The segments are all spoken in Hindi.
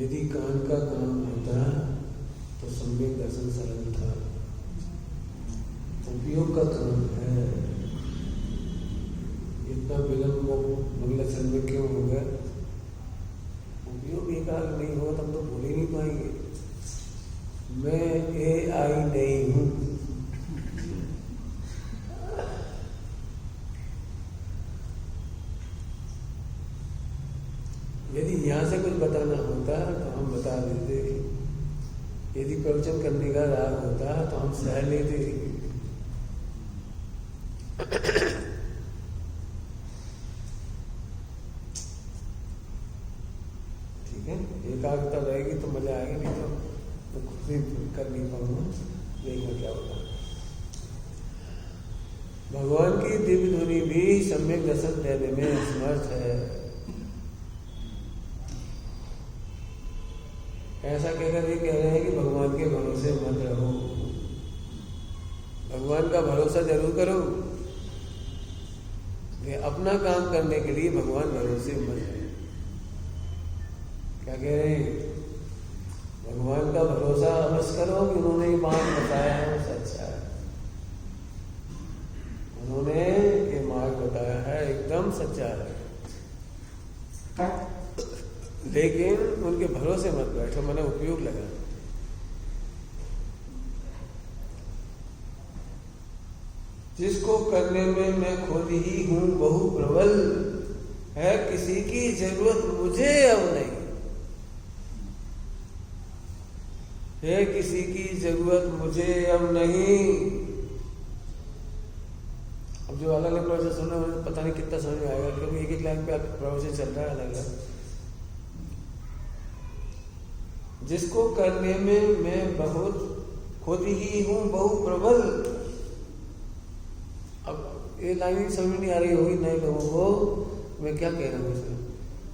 यदि कान का काम होता तो सम्यक दर्शन सरल था। उपयोग का काम है। इतना विलंब मंगलाचरण में क्यों हो गया? उपयोग एकाग्र नहीं होगा तब तो बोल ही नहीं पाएंगे। मैं AI नहीं हूं। यदि यहाँ से कुछ बताना होता तो हम बता देते। यदि प्रवचन करने का राग होता तो हम सह लेते। ठीक है, एकाग्रता रहेगी तो मजा आएगा, नहीं तो खुद ही कर नहीं पाऊंगा। देखना क्या होता। भगवान की दिव्य ध्वनि भी सम्यक दर्शन देने में असमर्थ है। ऐसा कहकर ये कह रहे हैं कि भगवान के भरोसे मत रहो। भगवान का भरोसा जरूर करो, कि अपना काम करने के लिए भगवान भरोसे मत रहो। क्या कह रहे हैं? भगवान का भरोसा अवश्य करो कि उन्होंने ये बात बताया है वो सच्चा है। उन्होंने ये मार्ग बताया है एकदम सच्चा है। लेकिन उनके भरोसे मत बैठो, मैंने उपयोग लगा। जिसको करने में मैं खुद ही हूं बहु प्रबल, है किसी की जरूरत मुझे अब नहीं। है किसी की जरूरत मुझे अब नहीं। अब जो अलग अलग प्रवचन सुन रहे हैं पता नहीं कितना समझ में आएगा, क्योंकि एक एक लाइन पे आपका प्रवचन चल रहा है अलग अलग। जिसको करने में मैं बहुत खुद ही हूं बहु प्रबल। अब ये लाइन समझ नहीं आ रही होगी नए लोगों को, मैं क्या कह रहा हूं इसमें,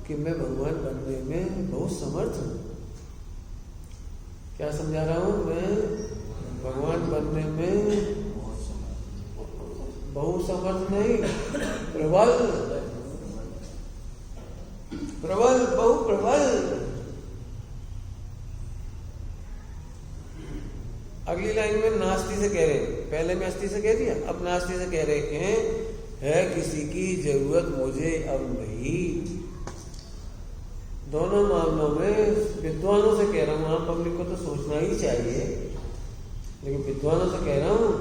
कि मैं भगवान बनने में बहुत समर्थ हूं। क्या समझा रहा हूं? मैं भगवान बनने में बहुत समर्थ नहीं, प्रबल प्रबल बहु प्रबल। अगली लाइन में नास्ति से कह रहे हैं, पहले में अस्थि से कह दिया, अब नास्ति से कह रहे हैं है किसी की जरूरत मुझे अब नहीं। दोनों मामलों में विद्वानों से कह रहा हूं। आप पब्लिक को तो सोचना ही चाहिए, लेकिन विद्वानों से कह रहा हूं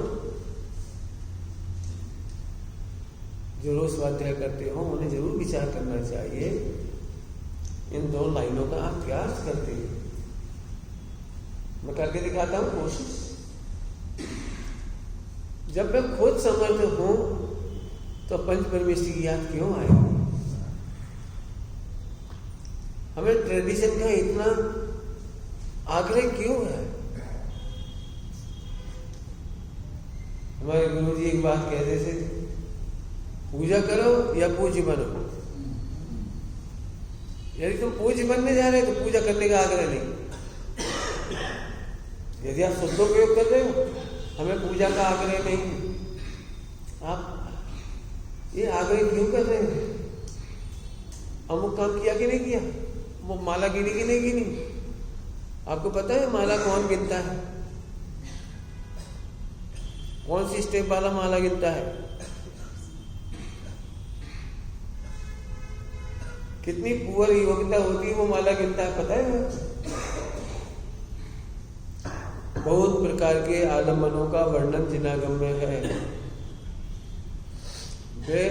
जो रोज स्वाध्याय करते हो उन्हें जरूर विचार करना चाहिए इन दो लाइनों का आप क्या अर्थ करते हैं। मैं करके दिखाता हूं कोशिश। जब मैं खुद समर्थ हूं तो पंच परमेश्वरी की याद क्यों आएगी? हमें ट्रेडिशन का इतना आग्रह क्यों है? हमारे गुरु जी एक बात कहते थे, पूजा करो या पूज्य बनो। यदि तुम पूज्य बनने जा रहे हो तो पूजा करने का आग्रह नहीं। यदि आप शुद्धोपयोग कर रहे हो, हमें पूजा का आग्रह नहीं। आप ये आग्रह क्यों कर रहे हैं? अमुक काम किया कि नहीं किया? वो माला गिनी कि नहीं गिनी? आपको पता है माला कौन गिनता है? कौन सी स्टेप वाला माला गिनता है? कितनी पुअर योग्यता होती है वो माला गिनता है, पता है? बहुत प्रकार के आलम्बनों का वर्णन जिनागम में है। वे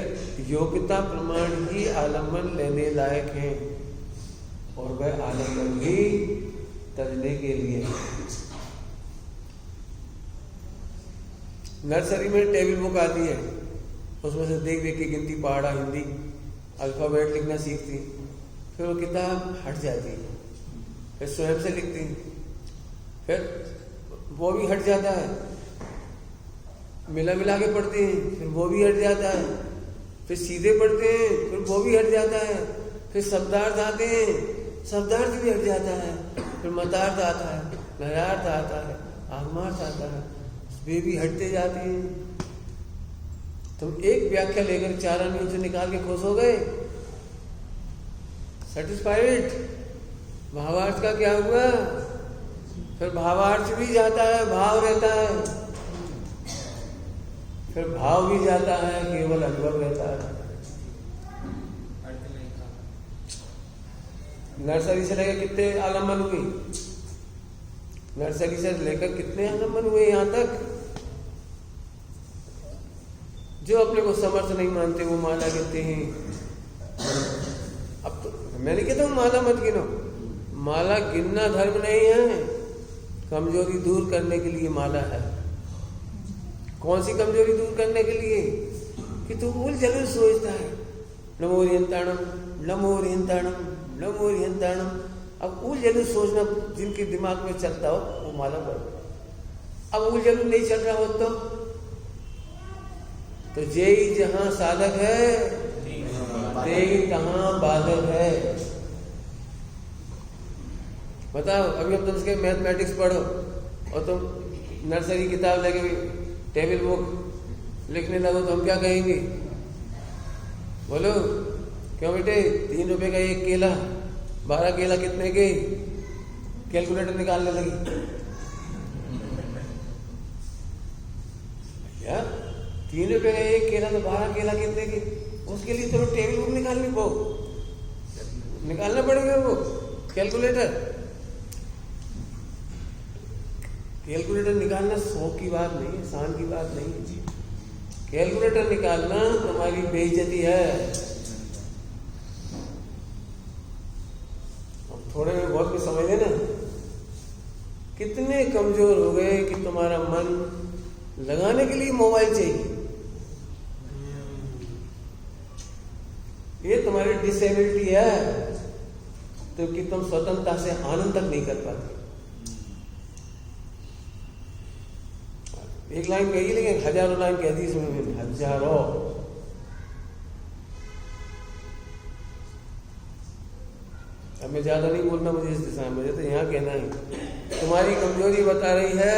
योग्यता प्रमाण ही आलम्बन लेने लायक हैं और वह आलम्बन भी तजने के लिए। नर्सरी में टेबल बुक आती है, उसमें से देख देख के गिनती पहाड़ा हिंदी अल्फाबेट लिखना सीखती, फिर वो किताब हट जाती है, फिर स्वयं से लिखती, फिर वो भी हट जाता है, मिला मिला के पढ़ते हैं, फिर वो भी हट जाता है, फिर सीधे पढ़ते हैं, फिर वो भी हट जाता है, फिर शब्दार्थ आते हैं, शब्दार्थ भी हट जाता है, फिर मतार्थ आता है, नयार्थ आता है, आगमार्थ आता है, वे भी हटते जाते हैं। तुम एक व्याख्या लेकर 4 आने से निकाल के खुश हो गए, सेटिस्फाइड? भावार्थ का क्या हुआ? फिर भावार्थ भी जाता है, भाव रहता है, फिर भाव भी जाता है, केवल अनुभव रहता है। नर्सरी से लेकर कितने आलम्बन हुए? नर्सरी से लेकर कितने आलम्बन हुए यहाँ तक? जो अपने को समर्थ नहीं मानते वो माला गिनते हैं। अब तो मैं नहीं कहता हूँ माला मत गिनो, माला गिनना धर्म नहीं है, कमजोरी दूर करने के लिए माला है। कौन सी कमजोरी दूर करने के लिए? कि तू भूल जरूर सोचता है नमो रियंताणम नमो रियंताणम नमो रियंताणम। अब उल जरूर सोचना जिनके दिमाग में चलता हो वो माला पढ़। अब उल जरूर नहीं चल रहा हो तो जेई जहां साधक है तेई तहां बाधक है। बताओ, अभी अब तुम उसके मैथमेटिक्स पढ़ो और तुम नर्सरी किताब लेके टेबल बुक लिखने लगो तो हम क्या कहेंगे? बोलो क्यों बेटे, 3 रुपए का एक केला, 12 केला कितने के? कैलकुलेटर निकालने लगी भैया, 3 रुपए का एक केला तो 12 केला कितने के? उसके लिए तो टेबल बुक निकालना पड़ेगा, वो कैलकुलेटर निकालना 100 की बात नहीं है, शान की बात नहीं है जी। कैलकुलेटर निकालना हमारी बेइज्जती है। अब थोड़े में बहुत कुछ समझ लेना। कितने कमजोर हो गए कि तुम्हारा मन लगाने के लिए मोबाइल चाहिए। ये तुम्हारी डिसेबिलिटी है, तो कि तुम स्वतंत्रता से आनंद तक नहीं कर पाते। एक लाइन कही लेकिन हजारों लाइन कह दी इसमें, हजारों। अब मैं ज्यादा नहीं बोलना मुझे इस दिशा में, मुझे तो यहाँ कहना है। तुम्हारी कमजोरी बता रही है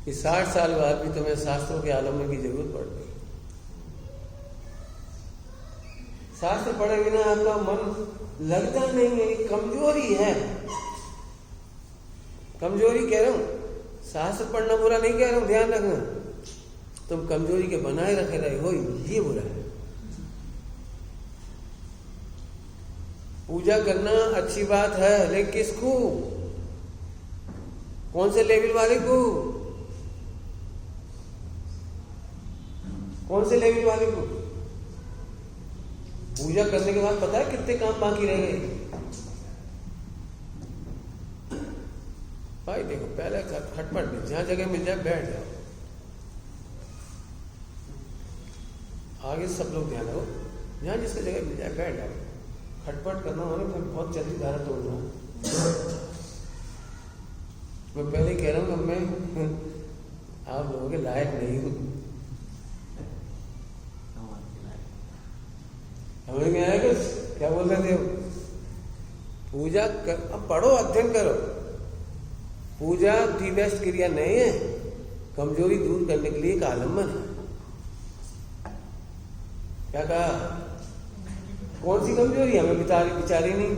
कि 60 साल बाद भी तुम्हें शास्त्रों के आलम्बन की जरूरत पड़ रही। शास्त्र पढ़े बिना आपका मन लगता नहीं है, कमजोरी है। कमजोरी कह रहा हूं, शास्त्र पढ़ना बुरा नहीं कह रहा हूं, ध्यान रखना। तुम कमजोरी के बनाए रखे रहे हो, ये बुरा है। पूजा करना अच्छी बात है, लेकिन किसको? कौन से लेवल वाले को? कौन से लेवल वाले को? पूजा करने के बाद पता है कितने काम बाकी रह गए? भाई देखो, पहले खटपट नहीं, जहां जगह मिल जाए बैठ जाओ। आगे सब लोग ध्यान रखो, जहां जिसका जगह मिल जाए बैठ जाओ। खटपट करना हो ना, बहुत जल्दी धारा तोड़ दो। मैं पहले कह रहा हूं कि मैं आप लोगों के लायक नहीं हूं। समझ में आया कुछ? क्या बोल रहे थे? पूजा कर, अब पढ़ो, अध्ययन करो। पूजा दी बेस्ट क्रिया नहीं है, कमजोरी दूर करने के लिए एक आलम्बन है। क्या कहा? कौन सी कमजोरी? हमें बिचारी नहीं।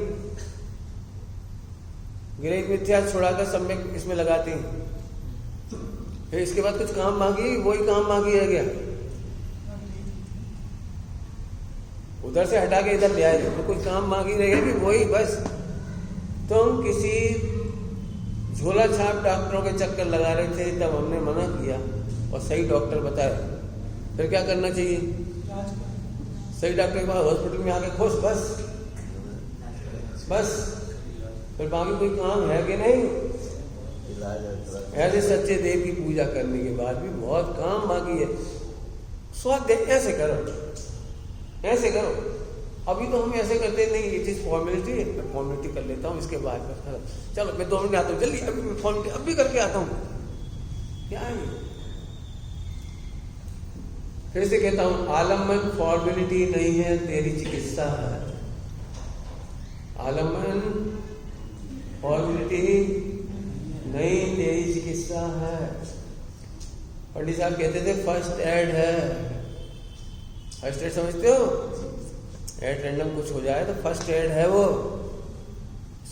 गृह मिथ्या छुड़ाकर सम्यक इसमें लगाते हैं, फिर इसके बाद कुछ काम मांगी, वही काम मांगी रह गया। उधर से हटा के इधर ले आए तो कुछ काम मांगी रह गया कि वही बस। तुम किसी झोला छाप डॉक्टरों के चक्कर लगा रहे थे, तब हमने मना किया और सही डॉक्टर बताया। फिर क्या करना चाहिए? सही डॉक्टर के पास हॉस्पिटल में आके खुश, बस फिर बाकी कोई काम है कि नहीं? ऐसे सच्चे देव की पूजा करने के बाद भी बहुत काम बाकी है। स्वाध्याय ऐसे करो। अभी तो हम ऐसे करते नहीं, इट इज फॉर्मेलिटी, मैं फॉर्मेलिटी कर लेता हूँ, इसके बाद चलो मैं 2 मिनट आता हूँ, जल्दी अभी मैं फॉर्मेलिटी अभी करके आता हूँ। क्या है? फिर से कहता हूँ, आलम्बन फॉर्मेलिटी नहीं है, तेरी चिकित्सा है। आलम्बन फॉर्मेलिटी नहीं, तेरी चिकित्सा है। पंडित साहब कहते थे फर्स्ट एड है। फर्स्ट एड समझते हो? एड रैंडम कुछ हो जाए तो फर्स्ट एड है वो।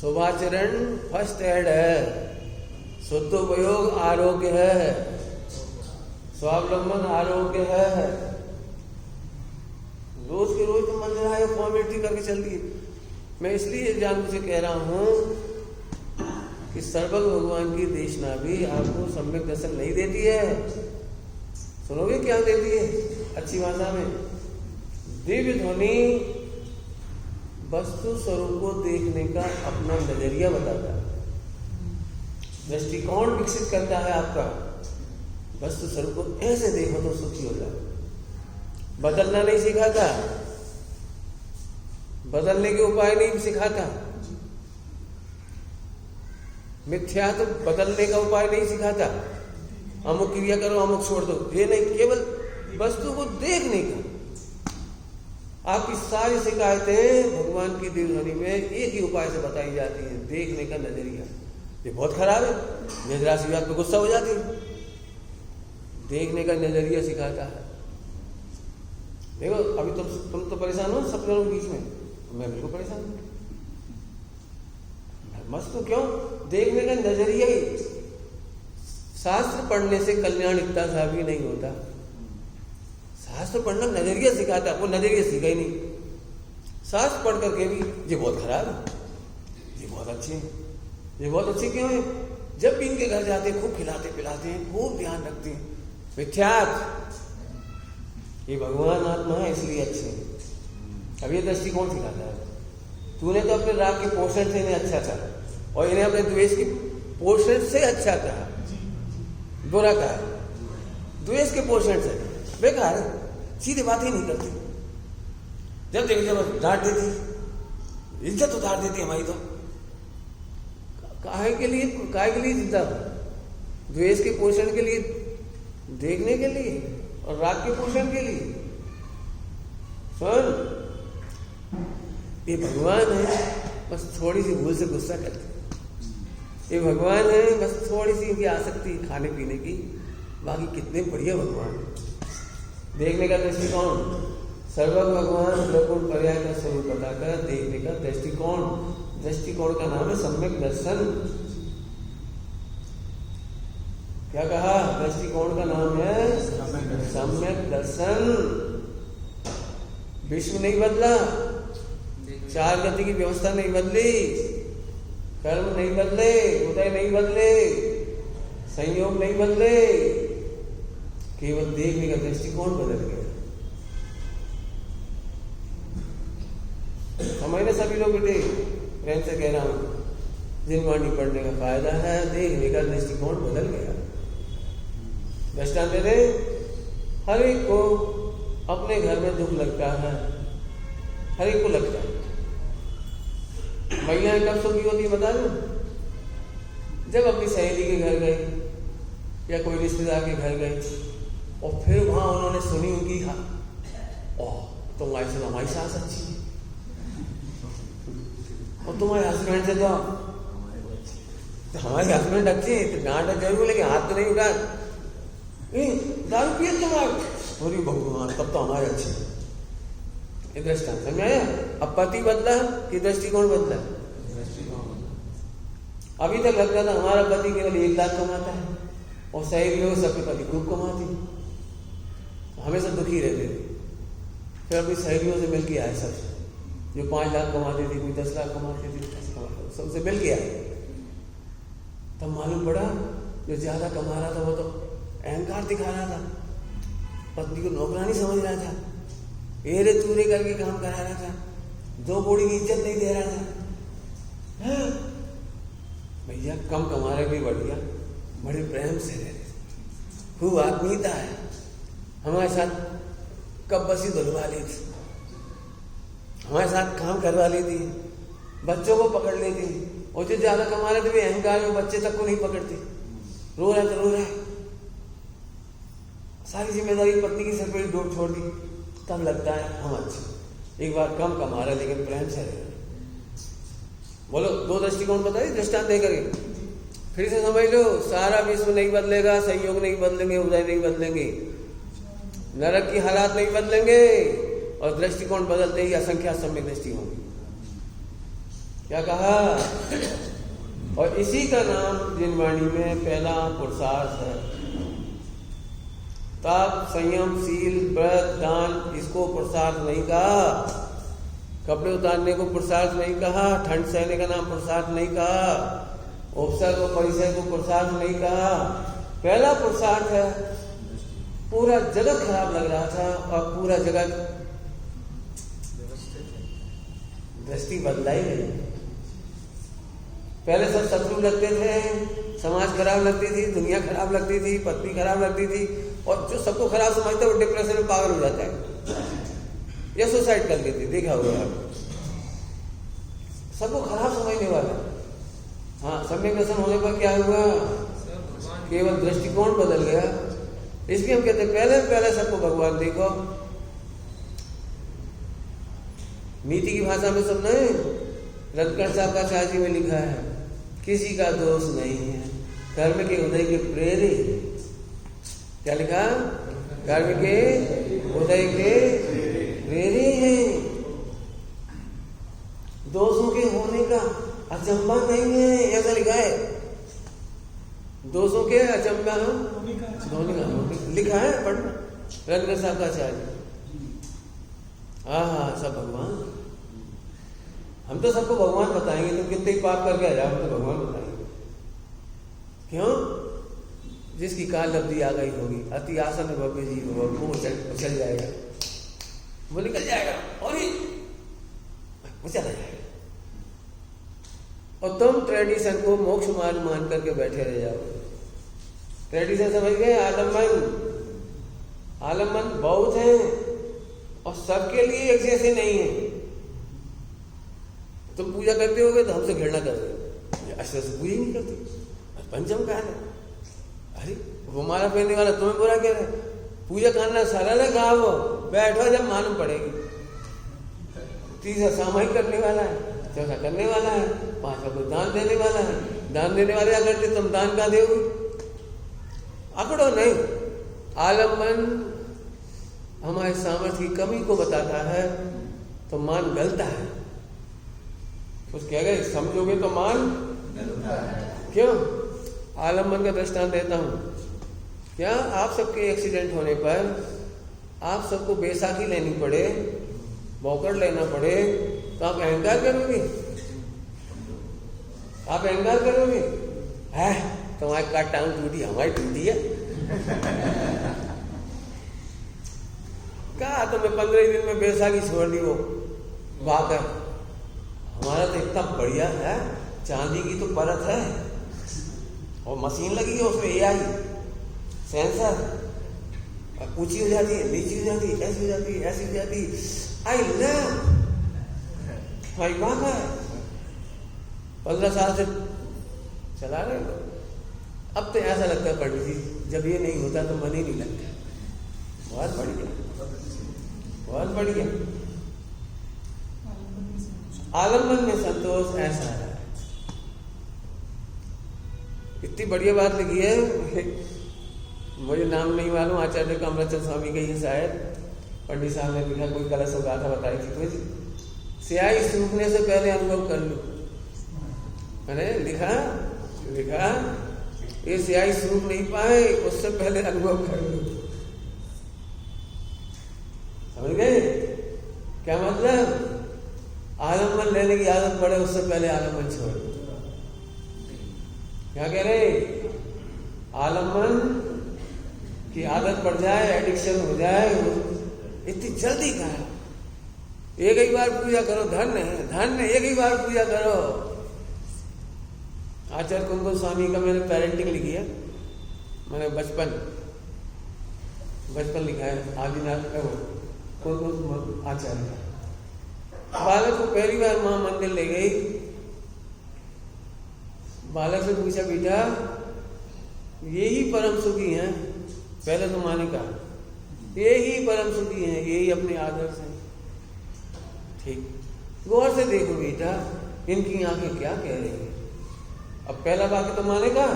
शुभाचरण फर्स्ट एड है, शुद्धोपयोग आरोग्य है, स्वावलंबन आरोग्य है। रोज के रोज तुम मंदिर आए फॉर्मेलिटी करके चल दिए। मैं इसलिए जानबूझ के कह रहा हूं कि सर्वज्ञ भगवान की देशना भी आपको सम्यक दर्शन नहीं देती है। सुनोगे क्या देती है? अच्छी भाषा में दिव्य ध्वनि वस्तु स्वरूप को देखने का अपना नजरिया बताता है, दृष्टिकोण विकसित करता है आपका। वस्तु स्वरूप को ऐसे देखो तो सुखी हो जाओ। बदलना नहीं सिखाता, बदलने के उपाय नहीं सिखाता, मिथ्या तो बदलने का उपाय नहीं सिखाता। अमुक क्रिया करो, अमुक छोड़ दो, ये नहीं, केवल वस्तु को देखने का। आपकी सारी शिकायतें भगवान की दिव्य में एक ही उपाय से बताई जाती हैं, देखने का नजरिया। ये बहुत खराब है, निद्रासी विभाग पे गुस्सा हो जाती है। देखने का नजरिया सिखाता है। देखो अभी तुम तो परेशान हो सब लोगों के बीच में, मैं बिल्कुल परेशान हूं। मस्त तो क्यों? देखने का नजरिया ही। शास्त्र पढ़ने से कल्याण इतना सा भी नहीं होता। शास्त्र पढ़ना नजरिया सिखाता, वो नजरिया सीखा ही नहीं। शास्त्र पढ़ करके भी ये बहुत खराब है, ये बहुत अच्छे हैं, ये बहुत अच्छे क्यों है? जब भी इनके घर जाते हैं खूब खिलाते पिलाते हैं, खूब ध्यान रखते हैं। मिथ्यात, ये भगवान आत्मा है इसलिए अच्छे हैं। अब ये दृष्टिकोण सिखाता है। तूने तो अपने राग के पोषण से इन्हें अच्छा कहा और इन्हें अपने द्वेष के पोषण से अच्छा कहा, बुरा कहा। द्वेष के पोषण से बेकार है, सीधे बात ही नहीं करती। जब देखिए जब डांट देती, इज्जत उतार देती हमारी। तो काहे के लिए जिंदा? द्वेष के पोषण के लिए, देखने के लिए और राग के पोषण के लिए। सुन, ये भगवान है, बस थोड़ी सी भूल से गुस्सा करते। ये भगवान है, बस थोड़ी सी इनकी आसक्ति खाने पीने की, बाकी कितने बढ़िया भगवान है। देखने का दृष्टिकोण, सर्वज्ञ भगवान प्रगुण पर्याय का स्वरूप बताकर देखने का दृष्टिकोण, दृष्टिकोण का नाम है सम्यक दर्शन। क्या कहा? दृष्टिकोण का नाम है सम्यक दर्शन। विश्व नहीं बदला, चार गति की व्यवस्था नहीं बदली, कर्म नहीं बदले, उदय नहीं बदले, संयोग नहीं बदले, केवल देखने का दृष्टिकोण बदल गया। हमारे सभी लोग बेटे प्रेम से कह रहा हूं, जिनवाणी पढ़ने का फायदा है, देखने का दृष्टिकोण बदल गया। दृष्टांत दे, हर एक को अपने घर में दुख लगता है, हर एक को लगता है। महिलाएं कब सुखी होती है बता दो? जब अपनी सहेली के घर गए या कोई रिश्तेदार के घर गए और फिर वहां उन्होंने सुनी उनकी तुम्हारी से हमारी सास अच्छी है और तुम्हारे हस्बैंड से तो हमारे हस्बैंड अच्छे हैं, तो डांट जरूर, लेकिन हाथ तो नहीं उठा। दारू पिए तुम्हारे भगवान, तब तो हमारे अच्छे। ये दृष्टांत समझ आया? अब पति बदला कि दृष्टिकोण बदला? अभी तक लगता था हमारा पति केवल 1 लाख कमाता है और सही लोग सबके पति खूब कमाते, हमेशा दुखी रहते थे। फिर अपनी सहेलियों से मिल के आए, सब जो 5 लाख कमाते थे, कोई 10 लाख कमाते थे, सबसे मिल के आए। तब मालूम पड़ा जो ज्यादा कमा रहा था वो तो अहंकार दिखा रहा था, पत्नी को नौकरानी समझ रहा था, एरे तूरे करके काम करा रहा था, 2 कौड़ी की इज्जत नहीं दे रहा था। भैया कम कमा रहे भी बढ़िया, बड़े प्रेम से रह रहे, खूब आत्मीयता है। हमारे साथ कब बसी धुलवा ली थी, हमारे साथ काम करवा ली थी, बच्चों को पकड़ लेती, और जो ज्यादा कमा रहे थे वे अहंकार में बच्चे तक को नहीं पकड़ते। रो रहा तो रो रहा है, सारी जिम्मेदारी पत्नी की सर पर डोर छोड़ दी, तब लगता है हम अच्छे। एक बार कम कमा रहे लेकिन प्रेम से रह रहे। बोलो 2 दृष्टिकोण बताइए, दृष्टांत दे करके फिर से समझ लो। सारा विश्व नहीं बदलेगा, संयोग नहीं बदलेंगे, उदय नहीं बदलेंगे, नरक की हालात नहीं बदलेंगे, और दृष्टिकोण बदलते ही असंख्या सम्यक दृष्टि होंगी। क्या कहा? और इसी का नाम जिनवाणी में पहला पुरुषार्थ है। तप, संयम, शील, व्रत, दान, इसको पुरुषार्थ नहीं कहा। कपड़े उतारने को पुरुषार्थ नहीं कहा। ठंड सहने का नाम पुरुषार्थ नहीं कहा। उपसर्ग और परिसर को पुरुषार्थ नहीं कहा। पहला पुरुषार्थ है, पूरा जगत खराब लग रहा था और पूरा जगत दृष्टि बदला ही नहीं। पहले सब शत्रु लगते थे, समाज खराब लगती थी, दुनिया खराब लगती थी, पत्नी खराब लगती थी, और जो सबको खराब समझता है वो डिप्रेशन में पागल हो जाता है या सुसाइड कर लेते। देखा होगा आप, सबको खराब समझने वाला। हाँ, सम्यक दर्शन होने पर क्या हुआ? केवल दृष्टिकोण बदल गया। इसलिए हम कहते हैं पहले सबको भगवान देखो। नीति की भाषा में सुनना है, रत्नकर साहब का शादी में लिखा है, किसी का दोष नहीं है, कर्म के उदय के प्रेरे। क्या लिखा? कर्म के उदय के प्रेरे हैं, दोषों के होने का अचंबा नहीं है, ऐसा लिखा है। दोषों के अचंबा होने का लिखा है, पढ़ना, रत्नकर साहब का शादी। हाँ, सब भगवान। हम तो सबको भगवान बताएंगे, तो कितने ही पाप करके आ जाओ, हम तो भगवान बताएंगे। क्यों? जिसकी काल लब्धि आ गई होगी, अति आसन भव्य जीव हो, वो चल जाएगा, वो निकल जाएगा और वो चला जाएगा। और तुम ट्रेडिशन को मोक्ष मार्ग मान करके बैठे रह जाओ। ट्रेडिशन समझ गए? आलम्बन बहुत है और सबके लिए एक जैसे नहीं है। तुम पूजा करते होगे तो हमसे घृणा करते, ऐसे पूजा नहीं करते। पंचम का है, अरे वो माला पहनने वाला तुम्हें बुरा कह रहे। पूजा करना सरल है, कहा वो बैठो जब मालूम पड़ेगी। तीसरा सामूहिक करने वाला है, चौथा करने वाला है, पांचवा को दान देने वाला है। दान देने वाले अगर करते तुम दान का दोगे? अकड़ो नहीं। आलम्बन हमारे सामर्थ्य की कमी को बताता है, तो मान गलता है। कुछ कह गए, समझोगे तो मान गलता है। क्यों? आलम्बन का दृष्टांत देता हूं। क्या आप सबके एक्सीडेंट होने पर आप सबको बैसाखी लेनी पड़े, बौकड़ लेना पड़े, तो आप अहंकार करोगे? आप अहंकार करोगे? है तुम्हारी का टांग टूटी, हमारी टूटी है। कहा तुम्हें 15 दिन में बैसाखी छोड़ दी, वो बात है। हमारा तो इतना बढ़िया है, चांदी की तो परत है और मशीन लगी है उसमें, AI सेंसर, ऊंची हो जाती है, नीची हो जाती है, ऐसी हो जाती है, ऐसी हो जाती है। आई लव भाई, बात है 15 साल से चला रहे हो। अब तो ऐसा लगता है पंडित जी, जब ये नहीं होता तो मन ही नहीं लगता। बहुत बढ़िया, बहुत बढ़िया। आलम्बन में संतोष ऐसा है। इतनी बढ़िया बात लिखी है, मुझे नाम नहीं मालूम, आचार्य कमलाचंद स्वामी का ही शायद पंडित साहब ने लिखा, कोई कलश गाथा बताई थी। तो स्याही सूखने से पहले अनुभव कर लो। मैंने लिखा ये स्याही सूख नहीं पाए, उससे पहले अनुभव कर लो। समझ गए क्या मतलब? आलम्बन लेने की आदत पड़े, उससे पहले आलम्बन छोड़ दो। क्या कह रहे? आलम्बन की आदत पड़ जाए, एडिक्शन हो जाए, इतनी जल्दी कहा। एक ही बार पूजा करो, धन्य है, एक ही बार पूजा करो। आचार्य कुंकुम स्वामी का मैंने पेरेंटिंग लिखी है, मैंने बचपन लिखा है, आदिनाथ का वो कुंकुम आचार्य। बालक को पहली बार मां मंदिर ले गई, बालक से पूछा, बेटा यही परम सुखी हैं। पहले तो माँ ने कहा यही परम सुखी हैं, यही अपने आदर्श हैं। ठीक, गौर से देखो बेटा, इनकी आंखें क्या कह रही हैं। अब पहला वाक्य तो माँ ने कहा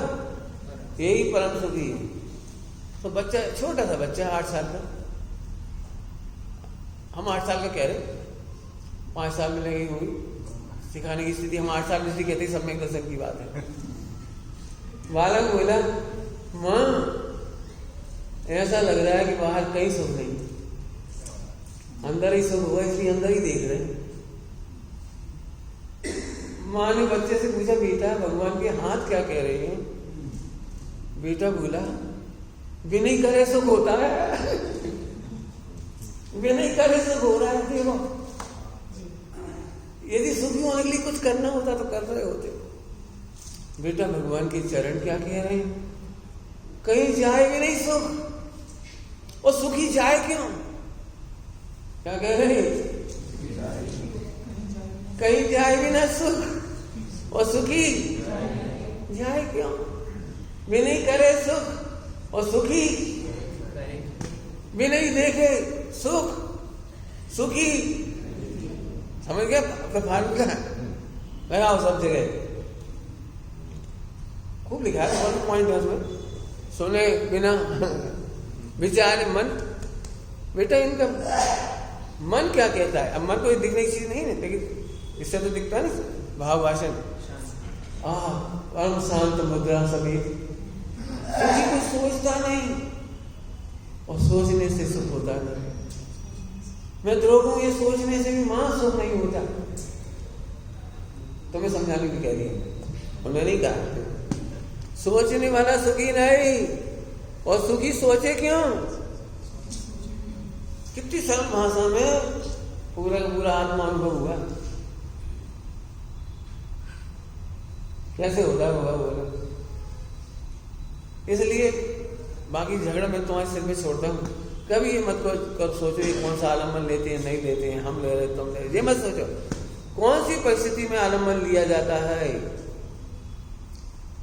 यही परम सुखी है, तो बच्चा, छोटा सा बच्चा 8 साल का, हम 8 साल का कह रहे, 5 साल में लगी होगी, सिखाने की स्थिति हम 8 साल में इसलिए कहते सम्यक दर्शन की बात है। बालक बोला, माँ ऐसा लग रहा है कि बाहर कहीं सुख नहीं, अंदर ही सुख हुआ, इसलिए अंदर ही देख रहे हैं। माँ ने बच्चे से पूछा, बेटा भगवान के हाथ क्या कह रहे हैं? बेटा बोला, विनय करे सुख होता है, विनय करे सुख हो रहा है। देखो, यदि सुखी होने के लिए कुछ करना होता तो कर रहे होते। बेटा भगवान के चरण क्या कह रहे हैं? कहीं जाए भी नहीं सुख, और सुखी जाए क्यों? क्या कह रहे हैं? कहीं जाए भी ना सुख, और सुखी जाए क्यों? विनय करे सुख और सुखी, विनय देखे सुख, सुखी। समझ गया फार्मूला? लगाओ सब जगह, खूब लिखा है, वन पॉइंट है उसमें। सुने बिना विचार मन, बेटा इनका मन क्या कहता है? अब मन कोई दिखने की चीज नहीं है, लेकिन इससे तो दिखता है ना भाव भाषण। परम शांत मुद्रा समेत, क्योंकि कुछ सोचता नहीं, और सोचने से सुख होता नहीं। मैं द्रोह ये सोचने से भी मां सुख नहीं होता। तो मैं समझाने की कह रही हूं, और मैं नहीं कहा सोचने वाला सुखी नहीं, और सुखी सोचे क्यों? कितनी सरल भाषा में पूरा का पूरा आत्मा अनुभव हुआ। कैसे होता होगा बोलो? इसलिए बाकी झगड़ा मैं तुम्हारे सिर पे छोड़ता हूँ। कभी ये मत कर सोचो ये कौन सा आलम्बन लेते हैं नहीं लेते हैं, हम ले रहे तुम ले रहे, ये मत सोचो कौन सी परिस्थिति में आलम्बन लिया जाता है।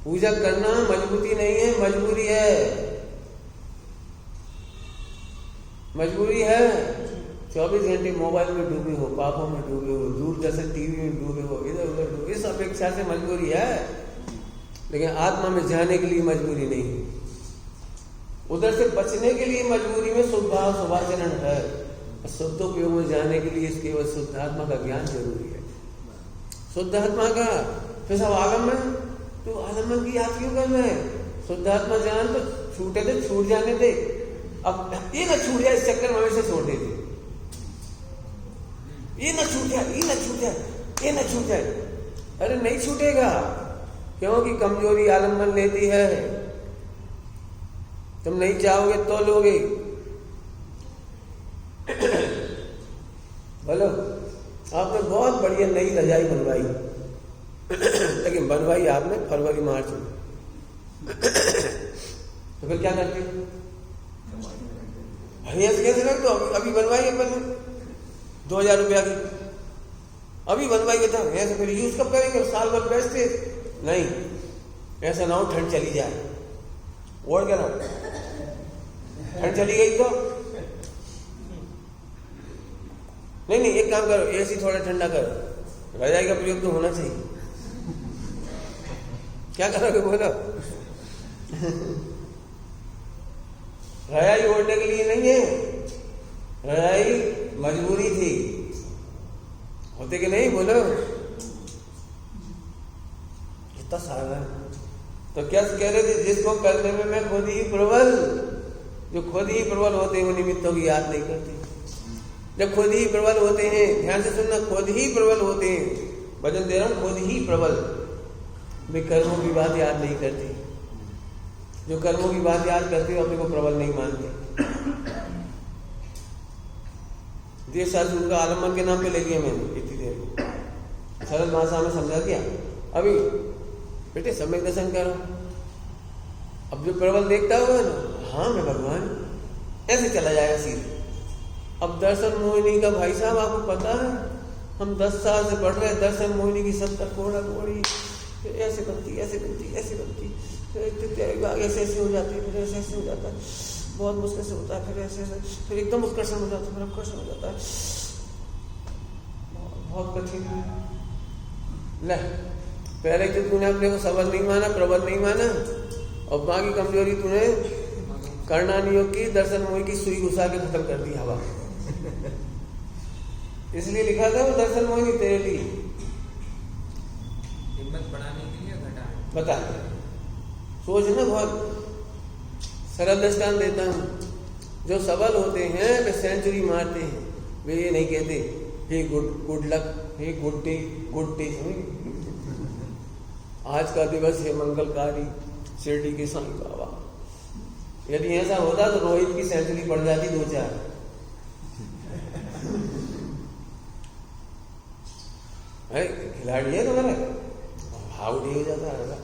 पूजा करना मजबूरी नहीं है, मजबूरी है, मजबूरी है। 24 घंटे मोबाइल में डूबे हो, पापों में डूबे हो, दूरदर्शन टीवी में डूबे हो, इधर उधर डूबे, इस अपेक्षा से मजबूरी है, लेकिन आत्मा में जाने के लिए मजबूरी नहीं। उधर से बचने के लिए मजबूरी में शुद्धात्मा सुभाचरण है, शुद्धोपयोग में जाने के लिए केवल शुद्धात्मा का ज्ञान जरूरी है। शुद्धात्मा का फिर सब आलम्बन, तो आलम्बन की याद क्यों कर रहे हैं? शुद्धात्मा जान तो छूटे थे, छूट जाने दे। अब ये ना छूट जाए, इस चक्कर में से छोड़ देते, ये ना छूट जाए, ये ना छूट जाए, ये ना छूट जाए। अरे नहीं छूटेगा, क्योंकि कमजोरी आलम्बन लेती है। तुम नहीं चाहोगे तो लोगे। बोलो, आपने बहुत बढ़िया नई रजाई बनवाई, लेकिन बनवाई आपने फरवरी मार्च में, तो फिर क्या करते हो? कैसे रख दो, अभी बनवाई है, पहले 2000 रुपया की अभी बनवाई था, ऐसे फिर यूज कब करेंगे? साल भर बेचते नहीं, ऐसा ना हो ठंड चली जाए, ओढ़ के रहो, ठंड चली गई तो नहीं, एक काम करो, एसी थोड़ा ठंडा करो, रजाई का प्रयोग तो होना चाहिए। क्या करोगे बोलो? रजाई ओढ़ने के लिए नहीं है, रजाई मजबूरी थी, होते कि नहीं बोलो? इतना सारा तो क्या कह रहे थे? जिसको करने में मैं खुद ही प्रबल, जो खुद ही प्रबल होते हैं वो निमित्तों की याद नहीं करते। जब खुद ही प्रबल होते हैं, ध्यान से सुनना, खुद ही प्रबल होते हैं, भजन दे रहा हूं, खुद ही प्रबल, वे कर्मों की बात याद नहीं करते। जो कर्मों की बात याद करते हो अपने को प्रबल नहीं मानते। देश शास्त्र उनका आलम्बन के नाम पे ले लिया मैंने इतनी देर, सरल भाषा में समझा दिया। अभी बेटे सम्यक दर्शन करो, अब जो प्रबल देखता होगा ना, हाँ मैं भगवान, ऐसे चला जाएगा सीधे। अब दर्शन मोहिनी का भाई साहब आपको पता है, हम 10 साल से पढ़ रहे हैं दर्शन मोहिनी की 70 कोड़ा कोड़ी, ऐसे बनती ऐसे बनती ऐसे बनती, ऐसे ऐसे हो जाती है, फिर ऐसे ऐसे हो जाता है, बहुत मुश्किल से होता है, फिर ऐसे ऐसे, फिर एकदम उत्कर्षण हो जाता है, फिर अपकर्षण हो जाता है, बहुत कठिन है। पहले तो तूने अपने को सबल नहीं माना, प्रबल नहीं माना, और बाकी कमजोरी तूने करणानी योग की, दर्शन मोही की सुई घुसा के खत्म कर दी हवा। इसलिए लिखा था वो दर्शन मोहिनी तेरे लिए, हिम्मत बढ़ाने के लिए घटाने बता सोचना बहुत सरल दृष्टांत देता हूँ। जो सबल होते हैं वे सेंचुरी मारते हैं, वे ये नहीं कहते हे गुड लक, हे गुड डे, गुड डे। आज का दिवस है मंगलकारी शिरडी के साईं बाबा। यदि ऐसा होता तो रोहित की सेंचुरी बढ़ जाती 2-4। खिलाड़ी है तुम्हारा, आउट ही हो जाता है।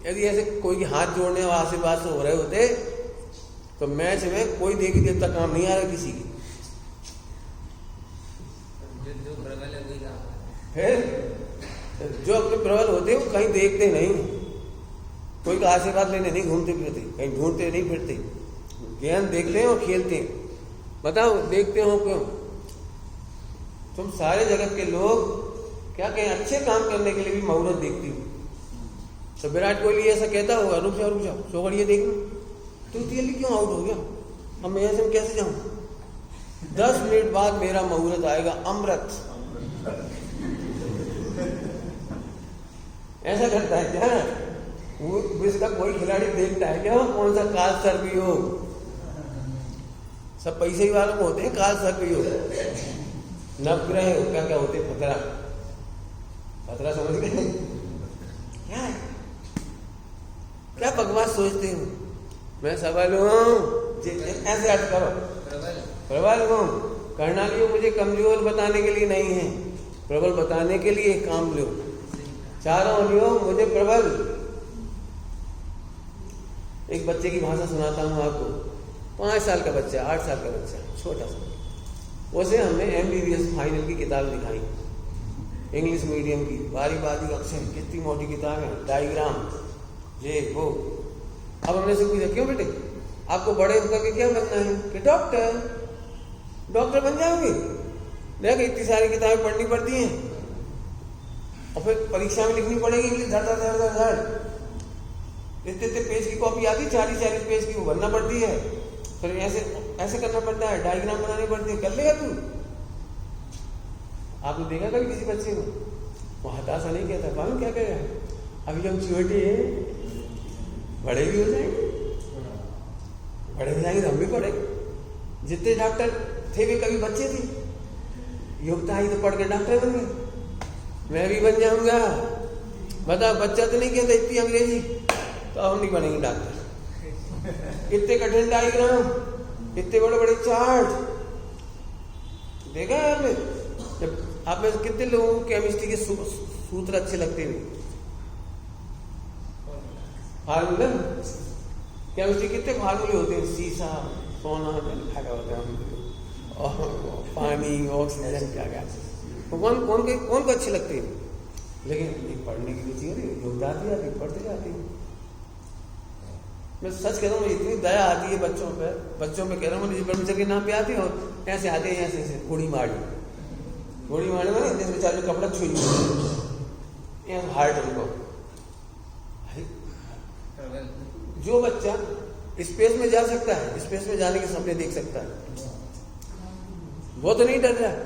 यदि ऐसे कोई हाथ जोड़ने और आशीर्वाद से हो रहे होते तो मैच में कोई देवी देवता काम नहीं आ रहा किसी की। जो प्रबल है वही काम फिर जो अपने प्रबल होते वो कहीं देखते नहीं, कोई का आशीर्वाद लेने नहीं घूमते फिरते, कहीं ढूंढते नहीं फिरते, ज्ञान देखते हैं और खेलते हैं। बताओ देखते हो क्यों? तुम सारे जगत के लोग क्या कहें अच्छे काम करने के लिए भी मुहूर्त देखती हो। तो विराट कोहली ऐसा कहता होगा रुक जाओ शोकर ये देखना तो जल्दी क्यों आउट हो गया, अब मैं ऐसे में कैसे जाऊं? 10 मिनट बाद मेरा मुहूर्त आएगा, अमृत। ऐसा करता है क्या? वो इसका कोई खिलाड़ी देखता है क्या कौन सा काल सर्पी हो? सब पैसे ही वालों को होते हैं काल सर्पी हो। नवग्रह क्या क्या होते? खतरा समझ गए क्या है? क्या बकवास सोचते हो? मैं सबल हूँ, ऐसे अर्थ करो प्रबल हूँ। कर्णाली हो मुझे कमजोर बताने के लिए नहीं है, प्रबल बताने के लिए काम लो। चारों लियो मुझे प्रबल। एक बच्चे की भाषा सुनाता हूँ आपको। 5 साल का बच्चा, 8 साल का बच्चा, छोटा सा। उसे हमने MBBS फाइनल की किताब दिखाई, इंग्लिश मीडियम की, बारी बारी अक्षर, कितनी मोटी किताब है, डायग्राम ये वो। अब हमने से पूछा क्यों बेटे आपको बड़े होकर के क्या बनना है? कि डॉक्टर बन जाओगे। देख इतनी सारी किताबें पढ़नी पड़ती हैं और फिर परीक्षा में लिखनी पड़ेगी इंग्लिश धड़। इतने पेज की कॉपी आती, 40 पेज की, वो भरना पड़ती है। फिर ऐसे करना पड़ता है, डायग्राम बनानी पड़ती है। कर लेगा तू? आपने देखा कभी किसी बच्चे को? वो हताशा नहीं कहता, मालूम क्या कहेगा? अभी हम छोटे हैं, बड़े भी हो जाएंगे, बड़े हो जाएंगे तो हम भी पढ़े। जितने डॉक्टर थे वे कभी बच्चे थे, योग्यता आई तो पढ़ के डॉक्टर बन गए। मैं भी बन जाऊंगा। बता बच्चा तो नहीं कहता इतनी अंग्रेजी, तो हम नहीं बनेंगे डॉक्टर। इतने कठिन डायग्राम, इतने बड़े बड़े चार्ट देखा है आपने? जब आप में कितने लोगों को केमिस्ट्री के सूत्र अच्छे लगते हैं? फार्मूला केमिस्ट्री कितने फार्मूले होते हैं? सीसा, सोना, क्या होता है, और पानी, ऑक्सीजन, क्या क्या। तो कौन को अच्छे लगते हैं? लेकिन एक पढ़ने की रुचि होती है, योग्यता आती है, पढ़ते जाते हैं। मैं सच कह रहा हूँ, इतनी दया आती है बच्चों पे कह रहा हूँ, मुझे ब्रह्मचर्य के नाम पे आते हैं और ऐसे आते हैं, ऐसे गोड़ी मारी मारे जैसे बेचारे कपड़ा छुई हार्ट उनको। जो बच्चा स्पेस में जा सकता है, स्पेस में जाने के सपने देख सकता है, वो तो नहीं डर रहा है।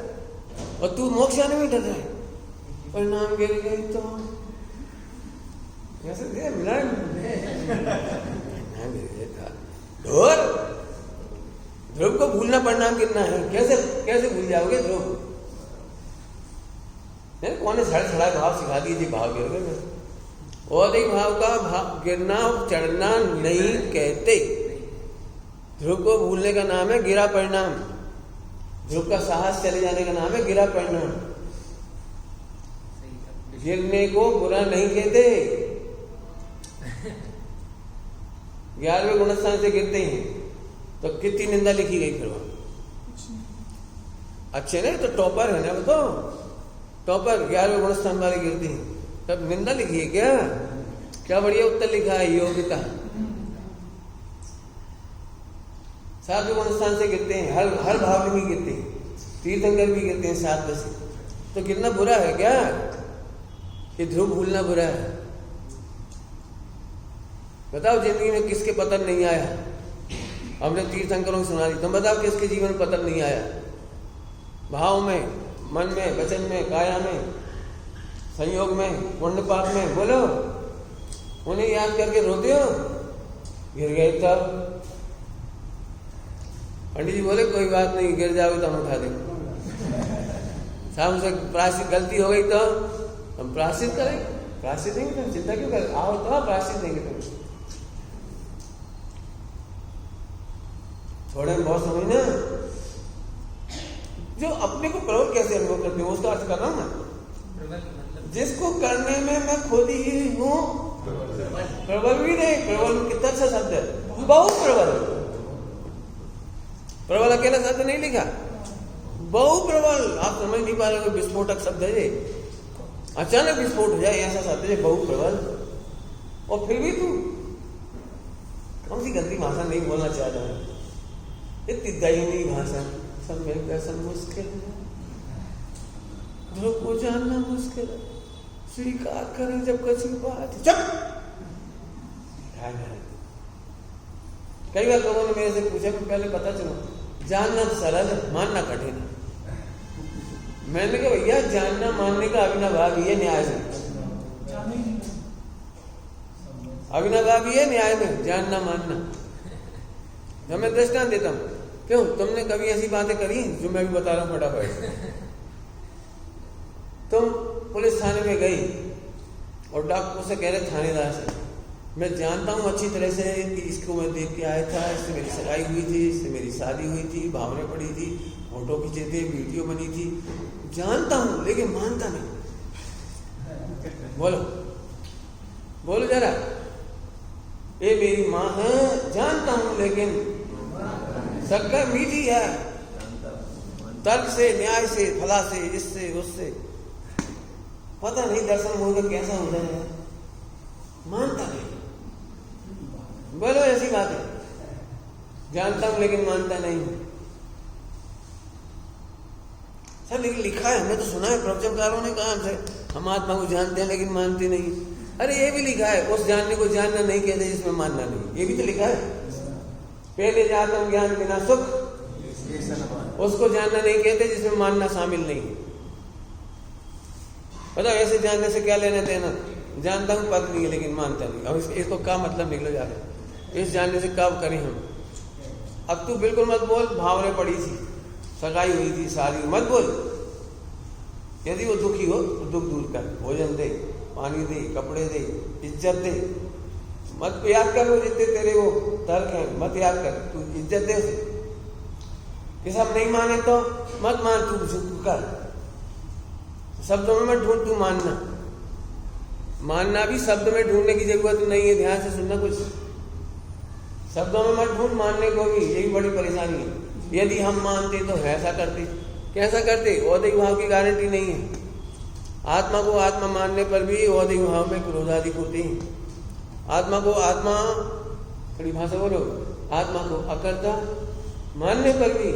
और तू मोक्ष जाने में डर रहा है। परिणाम गिर गए तो कैसे ध्रुव को भूलना परिणाम गिरना है। कैसे भूल जाओगे ध्रुव? कौन ने सड़ा भाव सिखा दिए जी भाव गिर गए? और एक भाव का भाव गिरना चढ़ना नहीं कहते। ध्रुव को भूलने का नाम है गिरा परिणाम। ध्रुव का साहस चले जाने का नाम है गिरा परिणाम। गिरने को बुरा नहीं कहते। 11वें गुणस्थान से गिरते हैं तो कितनी निंदा लिखी गई फिर वहां। अच्छे नहीं तो टॉपर है ना, बताओ टॉपर 11वें गुणस्थान वाले गिरते हैं तब निंदा लिखी है क्या? क्या बढ़िया उत्तर लिखा है, योग्यता। 7वें गुणस्थान से गिरते हैं, हर भाव में भी गिरते हैं, तीर्थंकर भी गिरते हैं 7 से। तो गिरना बुरा है क्या? कि ध्रुव भूलना बुरा है? बताओ जिंदगी में किसके पतन नहीं आया? हमने तीर्थंकरों को सुना दी, तुम बताओ किसके जीवन में पतन नहीं आया? भाव में मन में, वचन में, काया में, संयोग में, पुण्य पाप में, बोलो। उन्हें याद करके रोते हो, गिर गए तब पंडित जी बोले कोई बात नहीं, गिर जाओगे तो हम उठा देंगे। साहब से प्रायश्चित गलती हो गई तो हम प्रायश्चित करेंगे, प्रायश्चित देंगे, तुम चिंता क्यों कर, आओ तो प्रायश्चित देंगे तुम। थोड़े बहुत समझना, जो अपने को प्रबल कैसे अनुभव करते हो उसका अर्थ कर रहा हूं मैं। मतलब जिसको करने में मैं खुद ही हूं, प्रबल भी नहीं, प्रबल कितना अच्छा शब्द है, बहुत प्रबल। प्रबल अकेला शब्द नहीं लिखा, बहु प्रबल। आप समझ नहीं पा रहे हो, विस्फोटक शब्द है ये, अचानक विस्फोट हो जाए ऐसा शब्द है बहु प्रबल। और फिर भी तू कौन सी गंदी भाषा नहीं बोलना चाहता है, इतनी दयनीय भाषा, सब में कैसा मुश्किल है, ध्रुव को जानना मुश्किल है, स्वीकार करें जब कच्ची बात। चुप। कई बार लोगों ने मेरे से पूछा, पहले पता चला जानना तो सरल है, मानना कठिन है। मैंने कहा भैया जानना मानने का अविनाभाव ही है न्याय में, अविनाभाव ही है न्याय में, जानना मानना। जब मैं दृष्टांत देता हूँ, क्यों तुमने कभी ऐसी बातें करी जो मैं भी बता रहा हूँ फटाफट। तुम पुलिस थाने में गई और डॉक्टर से कह रहे थानेदार से, मैं जानता हूँ अच्छी तरह से कि इसको मैं देख के आया था, इससे मेरी सगाई हुई थी, इससे मेरी शादी हुई थी, भावनें पड़ी थी, फोटो खींचे थे, वीडियो बनी थी, जानता हूँ लेकिन मानता नहीं। बोलो बोलो जरा, ये मेरी माँ है, जानता हूँ लेकिन शक्कर मीठी है, तर्क से, न्याय से, फला से, इससे उससे, पता नहीं दर्शन होगा कैसा हो जाएगा, मानता नहीं। बोलो ऐसी बात है, जानता हूं लेकिन मानता नहीं। सर लेकिन लिखा है, हमने तो सुना है, प्रवचनकारों ने कहा हमसे, हम आत्मा को जानते हैं लेकिन मानते नहीं। अरे ये भी लिखा है, उस जानने को जानना नहीं कहते जिसमें मानना नहीं, ये भी तो लिखा है। पहले जाता हूं ज्ञान बिना सुख, उसको जानना नहीं कहते जिसमें मानना शामिल नहीं। बताओ ऐसे जानने से क्या लेना देना, जानता हूं पद नहीं है लेकिन मानता नहीं। अब इसको क्या मतलब निकलो जाकर, इस जानने से कब करें हम। अब तू बिल्कुल मत बोल भावने पड़ी थी, सगाई हुई थी, शादी, मत बोल। यदि वो दुखी हो तो दुख दूर कर, भोजन दे, पानी दे, कपड़े दे, इज्जत दे, मत याद कर वो जितने तेरे वो तर्क है, मत याद कर, तू इज्जत दे उसे। कि सब नहीं माने तो मत मान, तू झुक कर, शब्दों में मत ढूंढ, तू मानना। मानना भी शब्द में ढूंढने की जरूरत नहीं है, ध्यान से सुनना, कुछ शब्दों में मत ढूंढ, मानने को भी यही बड़ी परेशानी है। यदि हम मानते तो ऐसा करते, कैसा करते, औदिक भाव की गारंटी नहीं है। आत्मा को आत्मा मानने पर भी औदिक भाव में क्रोधाधिक होते हैं। आत्मा को आत्मा, थोड़ी भाषा बोलो, आत्मा को अकर्ता मानने पर भी